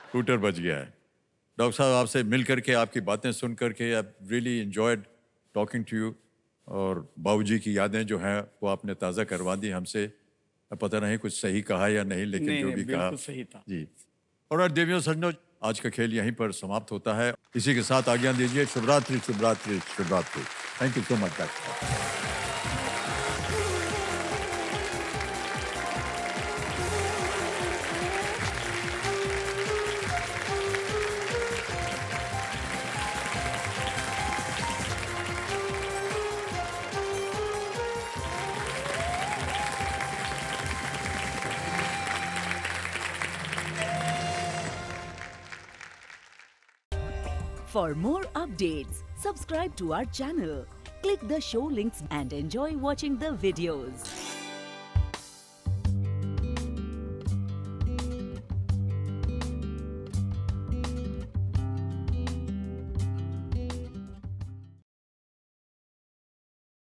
स्कूटर बच गया है. डॉक्टर साहब आपसे मिल करके, आपकी बातें सुन करके I really enjoyed talking to you. और बाबूजी की यादें जो हैं वो आपने ताज़ा करवा दी हमसे. पता नहीं कुछ सही कहा या नहीं, लेकिन नहीं, जो नहीं, भी कहा बिल्कुल सही था. जी. और देवियों सज्जनों, आज का खेल यहीं पर समाप्त होता है. इसी के साथ आज्ञा दीजिए. शुभ रात्रि, शुभ रात्रि, शुभ रात्रि. Thank you so much. For more updates, subscribe to our channel, click the show links and enjoy watching the videos.